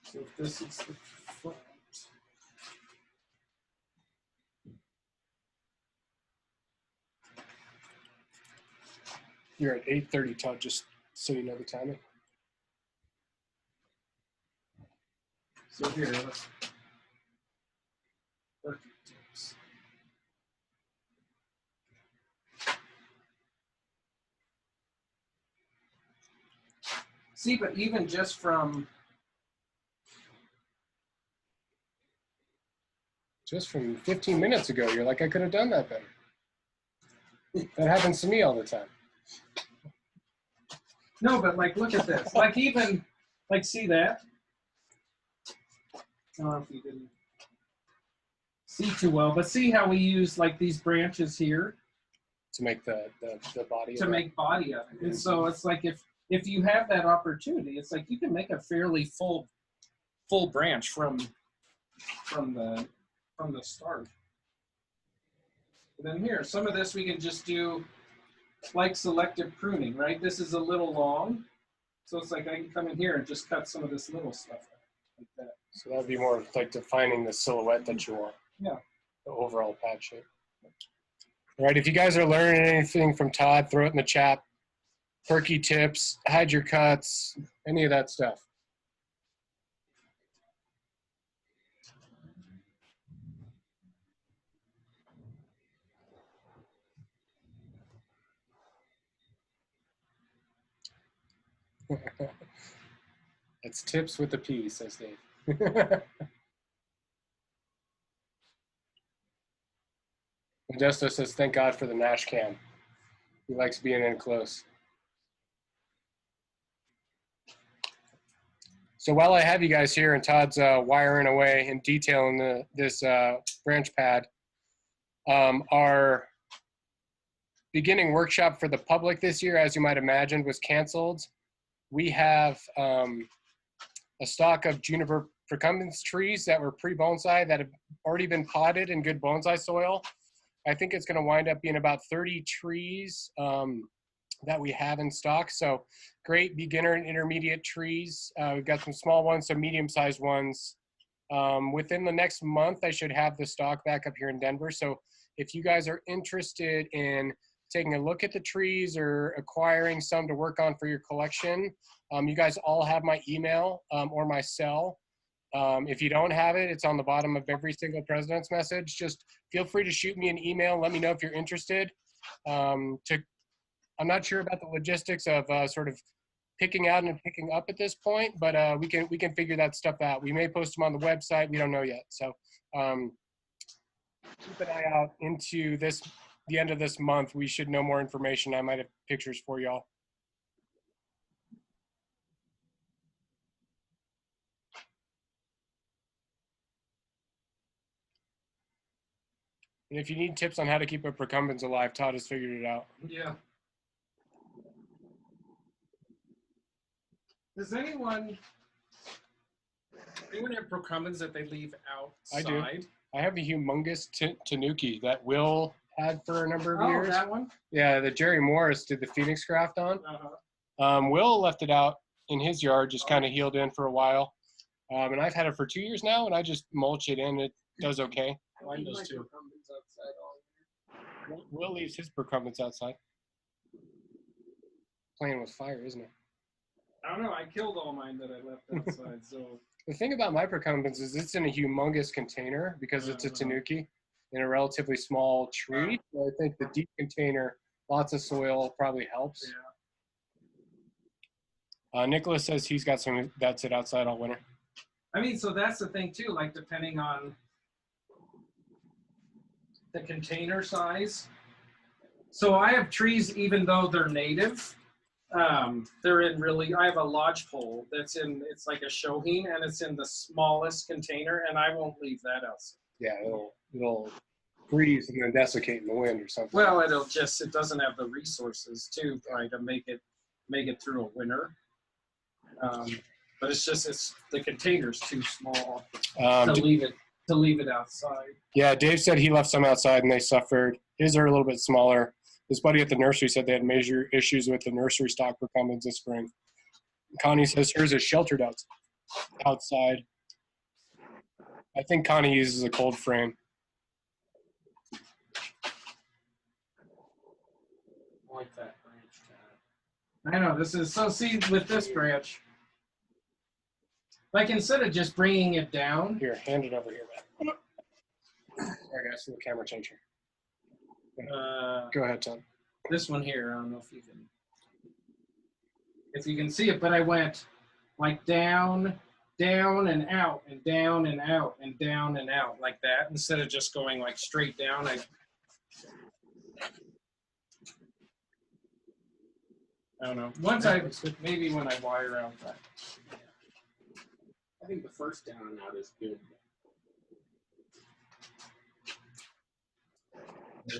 So if this is the front. You're at 8:30, Todd, just so you know the timing. So here, let's work tips. See, but even just from 15 minutes ago, you're like, I could have done that better. That happens to me all the time. No, but like, look at this. Like even, like, see that? I don't know if you didn't see too well, but see how we use like these branches here To make the body. to make body of it. And so it's like if if you have that opportunity, it's like you can make a fairly full branch from the start. And then here, some of this we can just do like selective pruning, right? This is a little long, so it's like I can come in here and just cut some of this little stuff out, like that. So that would be more like defining the silhouette that you want. Yeah. The overall pad shape. All right, if you guys are learning anything from Todd, throw it in the chat. Perky tips, hide your cuts, any of that stuff. It's tips with a P, says Dave. Modesto says, thank God for the Nash cam. He likes being in close. So while I have you guys here and Todd's wiring away and detailing this branch pad, our beginning workshop for the public this year, as you might imagine, was canceled. We have a stock of juniper procumbens trees that were pre-bonsai that have already been potted in good bonsai soil. I think it's going to wind up being about 30 trees that we have in stock. So great beginner and intermediate trees. We've got some small ones, some medium-sized ones. Within the next month, I should have the stock back up here in Denver. So if you guys are interested in taking a look at the trees or acquiring some to work on for your collection, you guys all have my email or my cell. If you don't have it, it's on the bottom of every single president's message. Just feel free to shoot me an email. Let me know if you're interested. I'm not sure about the logistics of sort of picking out and picking up at this point, but we can figure that stuff out. We may post them on the website. We don't know yet. So keep an eye out into the end of this month. We should know more information. I might have pictures for y'all. And if you need tips on how to keep a procumbens alive, Todd has figured it out. Yeah. Does anyone have procumbens that they leave outside? I do. I have a humongous tanuki that Will had for a number of years. Oh, that one? Yeah, that Jerry Morris did the Phoenix graft on. Will left it out in his yard, just kind of healed in for a while. And I've had it for 2 years now, and I just mulch it in. It does okay. Mine does too. Will leaves his procumbens outside. Playing with fire, isn't it? I don't know. I killed all mine that I left outside. So the thing about my procumbens is it's in a humongous container because it's a tanuki in a relatively small tree. So I think the deep container, lots of soil, probably helps. Yeah. Nicholas says he's got some that sit outside all winter. I mean, so that's the thing too. Like depending on the container size. So I have trees, even though they're native. They're in really, I have a lodgepole that's in, it's like a shohin, and it's in the smallest container, and I won't leave that outside. Yeah, it'll freeze and then desiccate in the wind or something. Well, it doesn't have the resources to try to make it through a winter. But it's the container's too small to leave it outside. Yeah, Dave said he left some outside and they suffered. His are a little bit smaller. His buddy at the nursery said they had major issues with the nursery stock procumbens this spring. Connie says hers is sheltered outside. I think Connie uses a cold frame. I like that branch. I know, this is, so see, with this branch, like instead of just bringing it down. Here, hand it over here, man. Sorry guys, for the camera changer. Go ahead, Tom. This one here, I don't know if you can see it, but I went like down, down and out, and down and out, and down and out like that, instead of just going like straight down. I don't know. Maybe when I wire out that. I think the first down and out is good.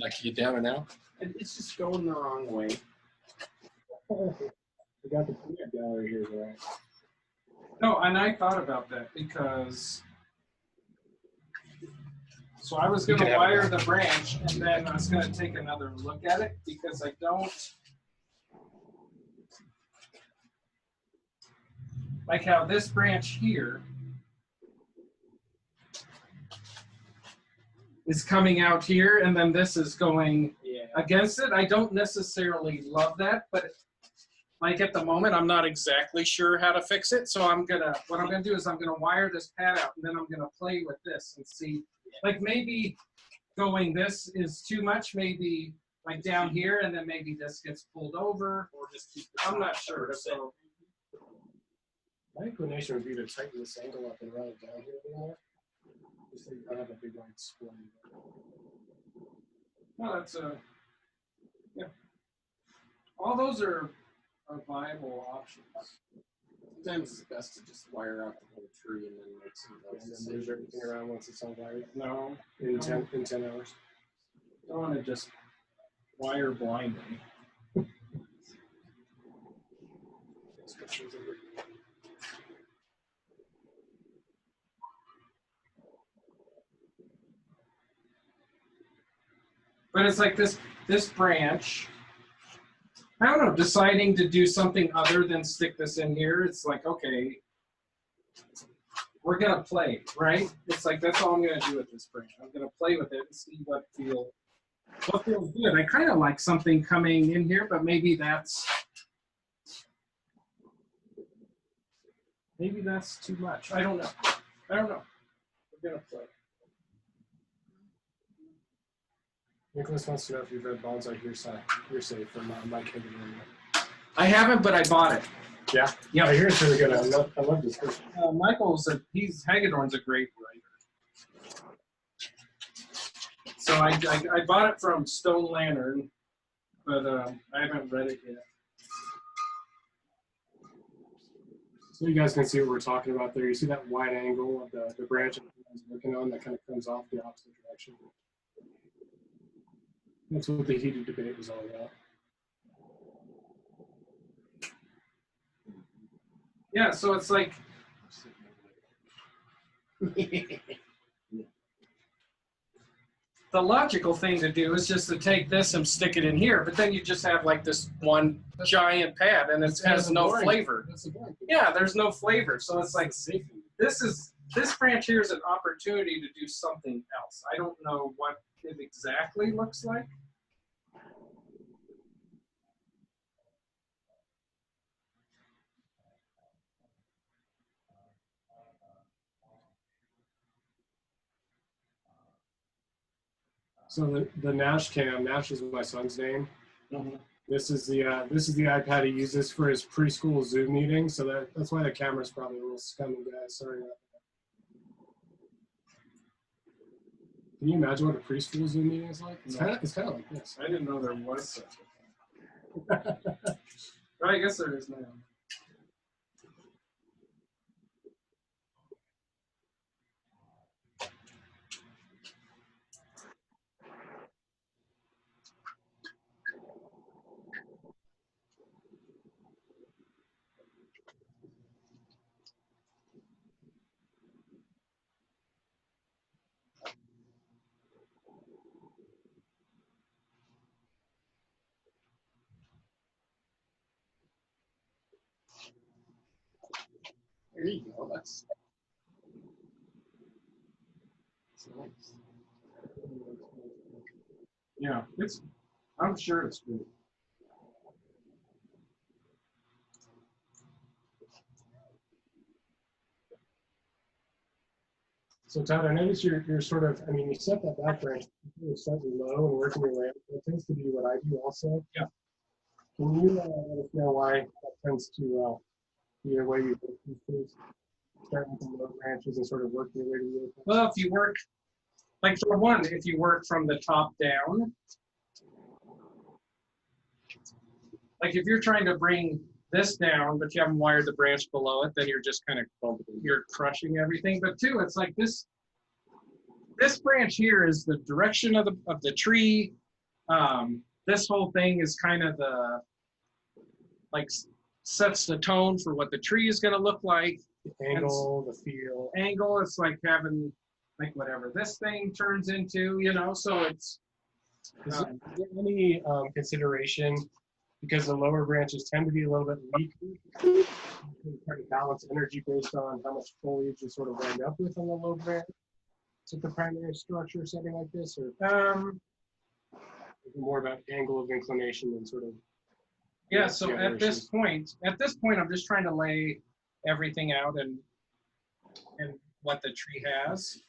Like you get down and out? It's just going the wrong way. We got the peanut gallery here, right? No, and I thought about that because, so I was going to wire the branch and then I was going to take another look at it because I don't like how this branch here is coming out here and then this is going against it. I don't necessarily love that, but like at the moment, I'm not exactly sure how to fix it. So what I'm gonna do is I'm gonna wire this pad out and then I'm gonna play with this and see, like maybe going this is too much, maybe like down here and then maybe this gets pulled over or just keep I'm not sure. So my inclination would be to tighten this angle up and run it down here a little more. Just so you don't have a big white spline. no, that's yeah. All those are viable options. Sometimes it's best to just wire out the whole tree and then make some of And those then move decisions. everything around once it's unwired No, in 10 hours. don't want to just wire blindly. But it's like this branch, I don't know, deciding to do something other than stick this in here. It's like, okay, we're gonna play, right? It's like, that's all I'm gonna do with this branch. I'm gonna play with it and see what feels good. I kind of like something coming in here, but maybe that's too much. I don't know. We're gonna play. Nicholas wants to know if you've read Bonsai Hearsay from Mike Hagen. I haven't, but I bought it. Yeah? Yeah. I hear it's really good. I love this. Hagedorn's a great writer. So I bought it from Stone Lantern, but I haven't read it yet. So you guys can see what we're talking about there. You see that wide angle of the branch that I was working on that kind of comes off the opposite direction. That's what the heated debate was all about. Yeah, so it's like the logical thing to do is just to take this and stick it in here, but then you just have like this one giant pad and it has no flavor. Yeah, there's no flavor. So it's like this branch here is an opportunity to do something else. I don't know what it exactly looks like. So the Nash cam, Nash is my son's name. Mm-hmm. This is the iPad he uses for his preschool Zoom meeting. So that's why the camera's probably a little scummy, guys. Sorry about that. Can you imagine what a preschool Zoom meeting is like? It's kind of like this. I didn't know there was such a thing. But I guess there is now. There you go. That's nice. Yeah, I'm sure it's good. So Todd, I noticed you're sort of, I mean, you set that back branch slightly low and working your way up. That tends to be what I do also. Yeah. Can you let us know why that tends to be the way you do things? Starting from low branches and sort of working your way to the other. Well, if you work, like for one, if you work from the top down, like if you're trying to bring this down, but you haven't wired the branch below it, then you're just kind of, you're crushing everything. But two, it's like this branch here is the direction of the tree. This whole thing is kind of the, like sets the tone for what the tree is going to look like. Angle, the feel. Angle, it's like having like whatever this thing turns into, you know, so it's. Is there any consideration, because the lower branches tend to be a little bit weaker, try to balance energy based on how much foliage you sort of wind up with on the low branch? Is it the primary structure setting like this, or more about angle of inclination and sort of? Yeah, so at this point, I'm just trying to lay everything out and what the tree has.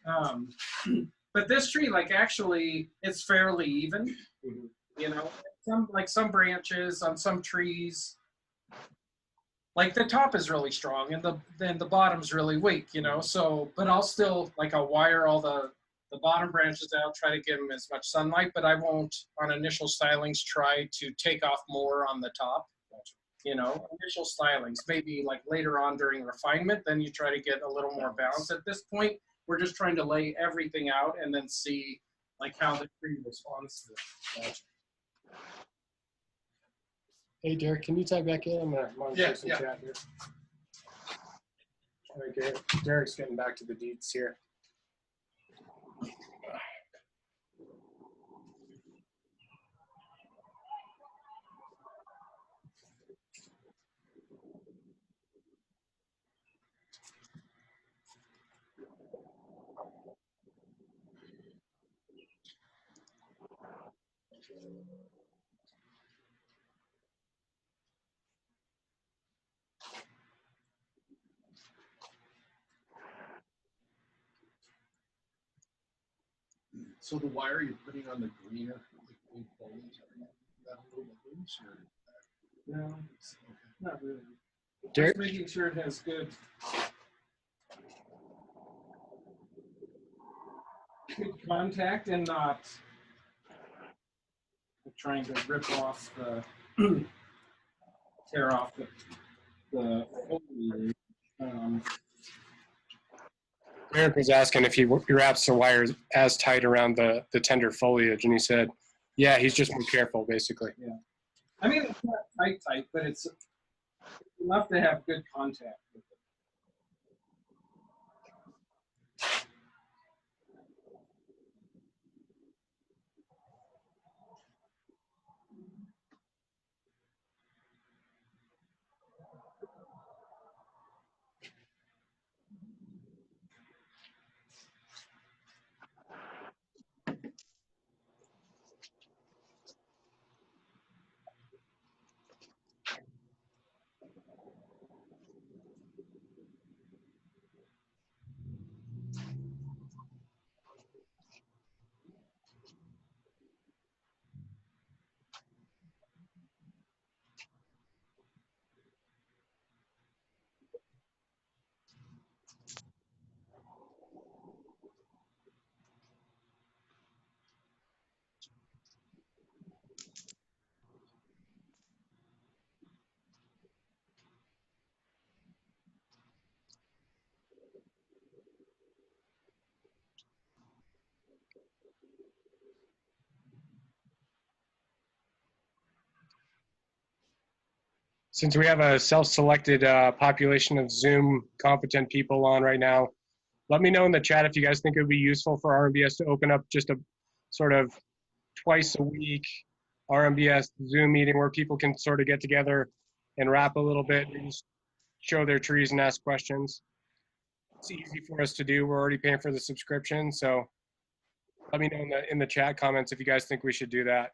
But this tree, like, actually, it's fairly even. You know, some branches on some trees, like the top is really strong and the bottom's really weak. You know, so but I'll still I'll wire all the bottom branches out, try to give them as much sunlight, but I won't on initial stylings try to take off more on the top. You know, initial stylings, maybe like later on during refinement, then you try to get a little more balance. At this point, we're just trying to lay everything out and then see like how the tree responds to it. Hey, Derek, can you tag back in? I'm gonna monitor some chat here. Okay, Derek's getting back to the deeds here. So the wire you're putting on the greener, the green foliage, that a little bit loose, or? No, Okay. not really. Derek? Just making sure it has good contact and not trying to rip off the tear off the foliage. Eric was asking if he wraps the wires as tight around the tender foliage, and he said, yeah, he's just more careful, basically. Yeah. I mean, it's not tight, but it's enough to have good contact with it. Since we have a self-selected population of Zoom competent people on right now, let me know in the chat if you guys think it would be useful for RMBS to open up just a sort of twice a week RMBS Zoom meeting where people can sort of get together and rap a little bit and just show their trees and ask questions. It's easy for us to do. We're already paying for the subscription, so let me know in the chat comments if you guys think we should do that.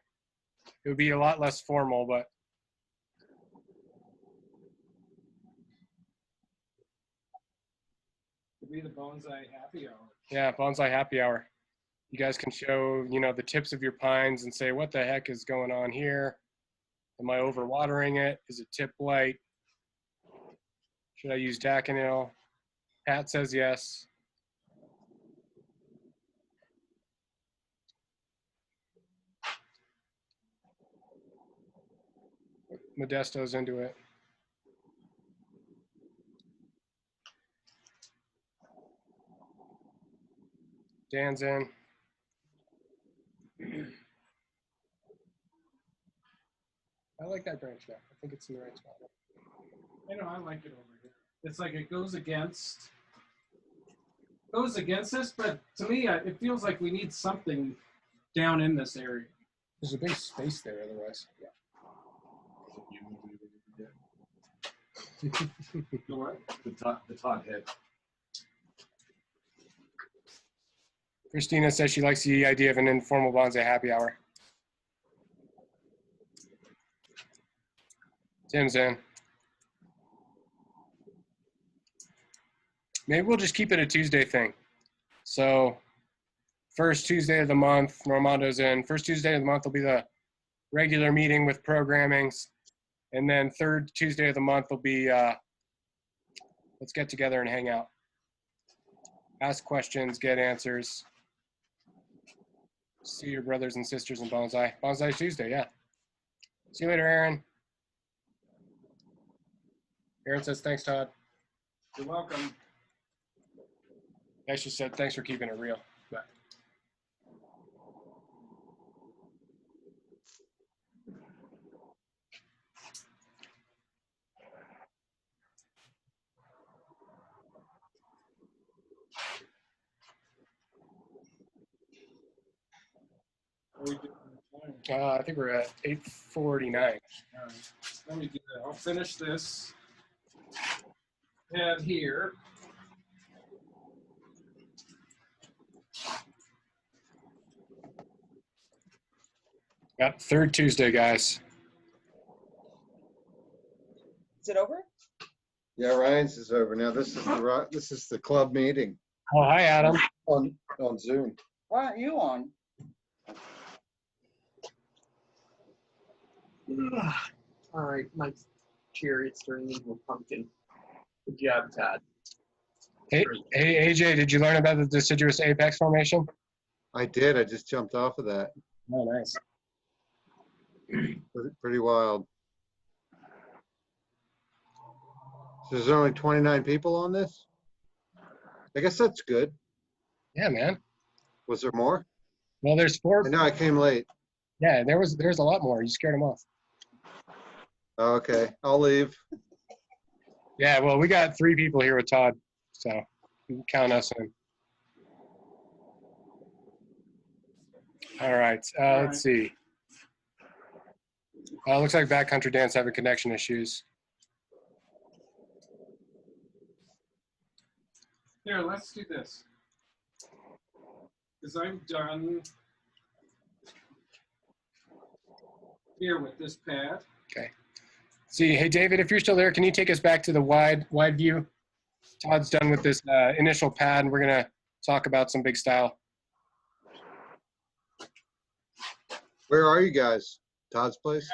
It would be a lot less formal, but Could be the Bonsai happy hour. yeah, Bonsai happy hour. You guys can show, you know, the tips of your pines and say, what the heck is going on here? Am I overwatering it? Is it tip blight? Should I use Daconil? Pat says yes. Modesto's into it. Dan's in. I like that branch now. I think it's in the right spot. I know, I like it over here. It's like it goes against this, but to me, it feels like we need something down in this area. There's a big space there otherwise. The what? The Todd head. Christina says she likes the idea of an informal bonsai happy hour. Tim's in. Maybe we'll just keep it a Tuesday thing. So first Tuesday of the month, Normando's in. First Tuesday of the month will be the regular meeting with programmings. And then third Tuesday of the month will be, let's get together and hang out. Ask questions, get answers. See your brothers and sisters in Bonsai. Bonsai Tuesday, yeah. See you later, Aaron. Aaron says, thanks, Todd. You're welcome. I just said, thanks for keeping it real. But I think we're at 8:49. All right. Let me do that. I'll finish this head here. Yep, third Tuesday, guys. Is it over? Yeah, Ryan's is over now. This is the club meeting Oh, hi, Adam. on Zoom. Why aren't you on? All right, my chariots turning into a pumpkin. Good job, Todd. Hey, AJ, did you learn about the deciduous apex formation? I did. I just jumped off of that. Oh, nice. Pretty wild. So there's only 29 people on this? I guess that's good. Yeah, man. Was there more? Well, there's 4. No, I came late. Yeah, there's a lot more. You scared them off. Oh, okay, I'll leave. Yeah, well, we got 3 people here with Todd, so you can count us in. All right, let's see. Looks like Backcountry Dance having connection issues. Here, let's do this. Because I'm done here with this pad. Okay. See, hey, David, if you're still there, can you take us back to the wide view? Todd's done with this initial pad, and we're going to talk about some big style. Where are you guys? Todd's place?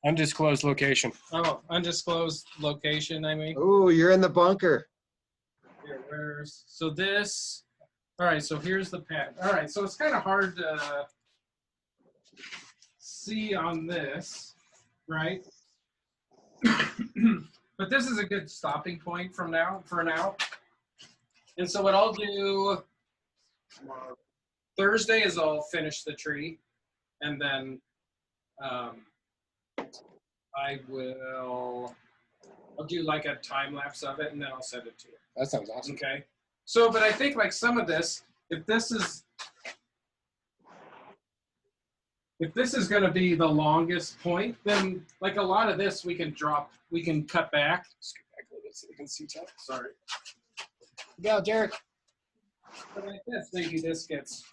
Undisclosed location. Oh, undisclosed location, I mean. Oh, you're in the bunker. Here, so this, all right, so here's the pad. All right, so it's kind of hard to see on this, right? But this is a good stopping point for now. And so what I'll do Thursday is I'll finish the tree, and then I'll do like a time lapse of it, and then I'll send it to you. That sounds awesome. Okay. So, but I think like some of this, if this is going to be the longest point, then like a lot of this we can cut back. Scoot back a little bit so we can see Todd. Sorry. Go, Derek. But like this, maybe this gets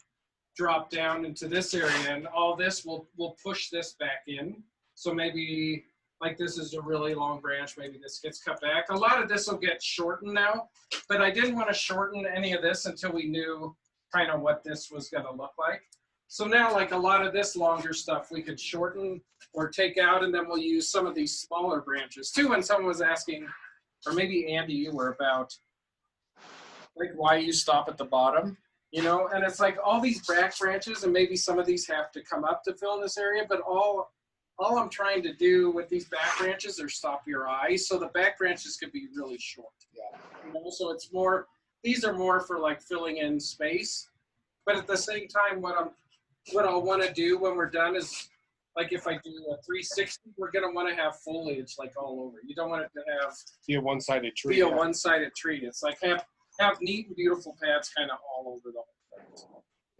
dropped down into this area, and all this will push this back in. So maybe like this is a really long branch, maybe this gets cut back. A lot of this will get shortened now, but I didn't want to shorten any of this until we knew kind of what this was going to look like. So now like a lot of this longer stuff we could shorten or take out, and then we'll use some of these smaller branches too. When someone was asking, or maybe Andy, you were about like why you stop at the bottom, you know, and it's like all these back branches, and maybe some of these have to come up to fill in this area, but all I'm trying to do with these back branches are stop your eyes. So the back branches could be really short. Yeah. You know, so it's more, these are more for like filling in space. But at the same time, what I'll want to do when we're done is like if I do a 360, we're gonna want to have foliage like all over. You don't want it to have Be a one-sided tree. be a yeah. one-sided tree. It's like have neat and beautiful pads kind of all over the whole place.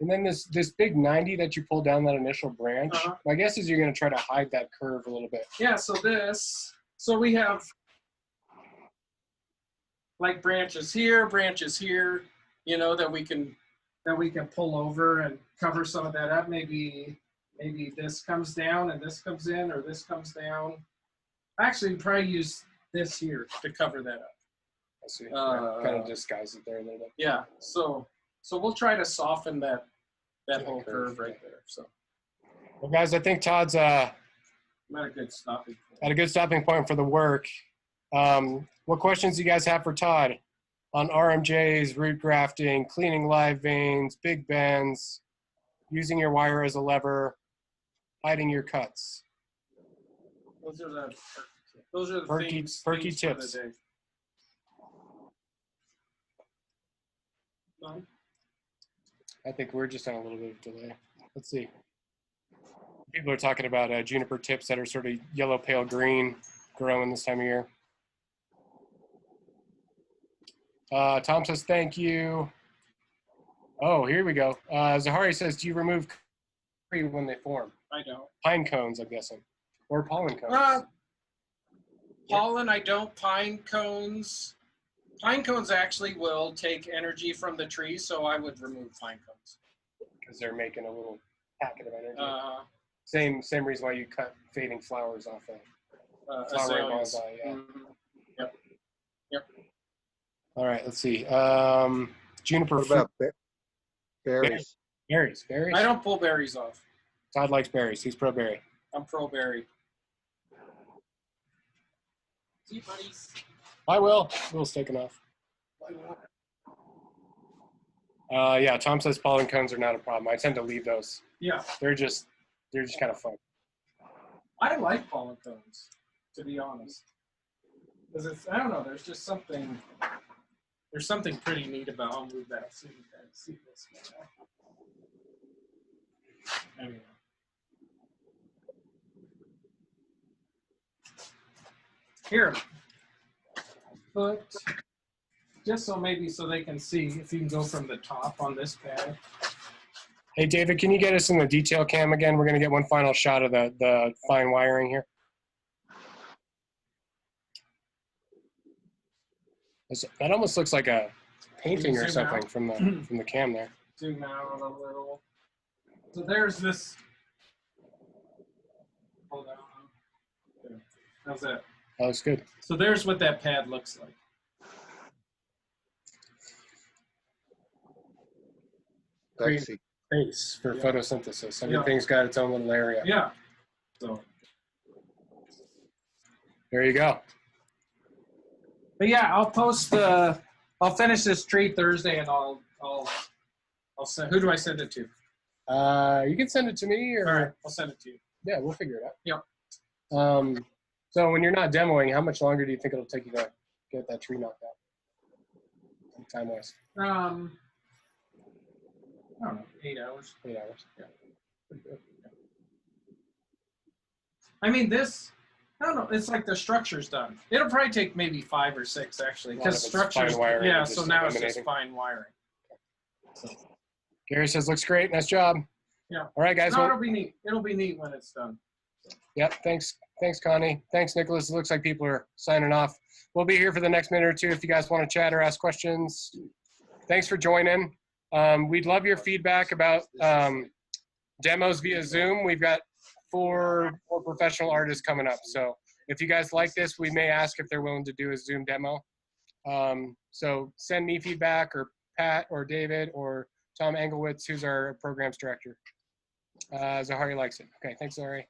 And then this big 90 that you pulled down that initial branch, my guess is you're going to try to hide that curve a little bit. Yeah, so we have like branches here, you know, that we can pull over and cover some of that up. Maybe this comes down and this comes in, or this comes down. Actually, probably use this here to cover that up. I see. Kind of disguise it there a little bit. Yeah, so we'll try to soften that whole curve right there. So, Well, guys, I think Todd's I'm at a good stopping point. at a good stopping point for the work. What questions do you guys have for Todd on RMJs, root grafting, cleaning live veins, big bends, using your wire as a lever, hiding your cuts? Those are the Perky themes for the tips. day. None? I think we're just on a little bit of delay. Let's see. People are talking about juniper tips that are sort of yellow, pale green, growing this time of year. Tom says, thank you. Oh, here we go. Zahari says, do you remove tree when they form? I don't. Pine cones, I'm guessing. Or pollen cones. Pollen, I don't. Pine cones. Pine cones actually will take energy from the tree, so I would remove pine cones. Because they're making a little packet of energy. Same reason why you cut fading flowers off of flowering bonsai. Yeah. Mm-hmm. Yep. All right, let's see. Juniper What fruit. about berries? Berries. I don't pull berries off. Todd likes berries. He's pro berry. I'm pro berry. See you, buddies. I will. Will's taken off. Yeah, Tom says pollen cones are not a problem. I tend to leave those. Yeah. They're just kind of fun. I like pollen cones, to be honest. Because I don't know, there's just something pretty neat about. I'll move that so you guys see this. Anyway. Here, but just so they can see, if you can go from the top on this pad. Hey, David, can you get us in the detail cam again? We're going to get one final shot of the fine wiring here. That almost looks like a painting or something from the cam there. Zoom out a little. So there's this. Hold on. There. How's that? That looks good. So there's what that pad looks like. Great space for photosynthesis. Everything's got its own little area. Yeah. So there you go. But yeah, I'll finish this tree Thursday, and I'll send. Who do I send it to? You can send it to me, or all right, I'll send it to you. Yeah, we'll figure it out. Yep. So when you're not demoing, how much longer do you think it'll take you to get that tree knocked out? Time-wise. I don't know, 8 hours. 8 hours. Yeah. Pretty good. Yeah. I mean, I don't know. It's like the structure's done. It'll probably take maybe 5 or 6 actually, because structure's wiring. Yeah. So now it's just fine wiring. So. Gary says, looks great. Nice job. Yeah. All right, guys. No, it'll be neat. It'll be neat when it's done. Yep. Thanks, Connie. Thanks, Nicholas. It looks like people are signing off. We'll be here for the next minute or two if you guys want to chat or ask questions. Thanks for joining. We'd love your feedback about demos via Zoom. We've got 4 more professional artists coming up. So if you guys like this, we may ask if they're willing to do a Zoom demo. So send me feedback, or Pat or David or Tom Engelwitz, who's our programs director. Zahari likes it. Okay, thanks, Zahari.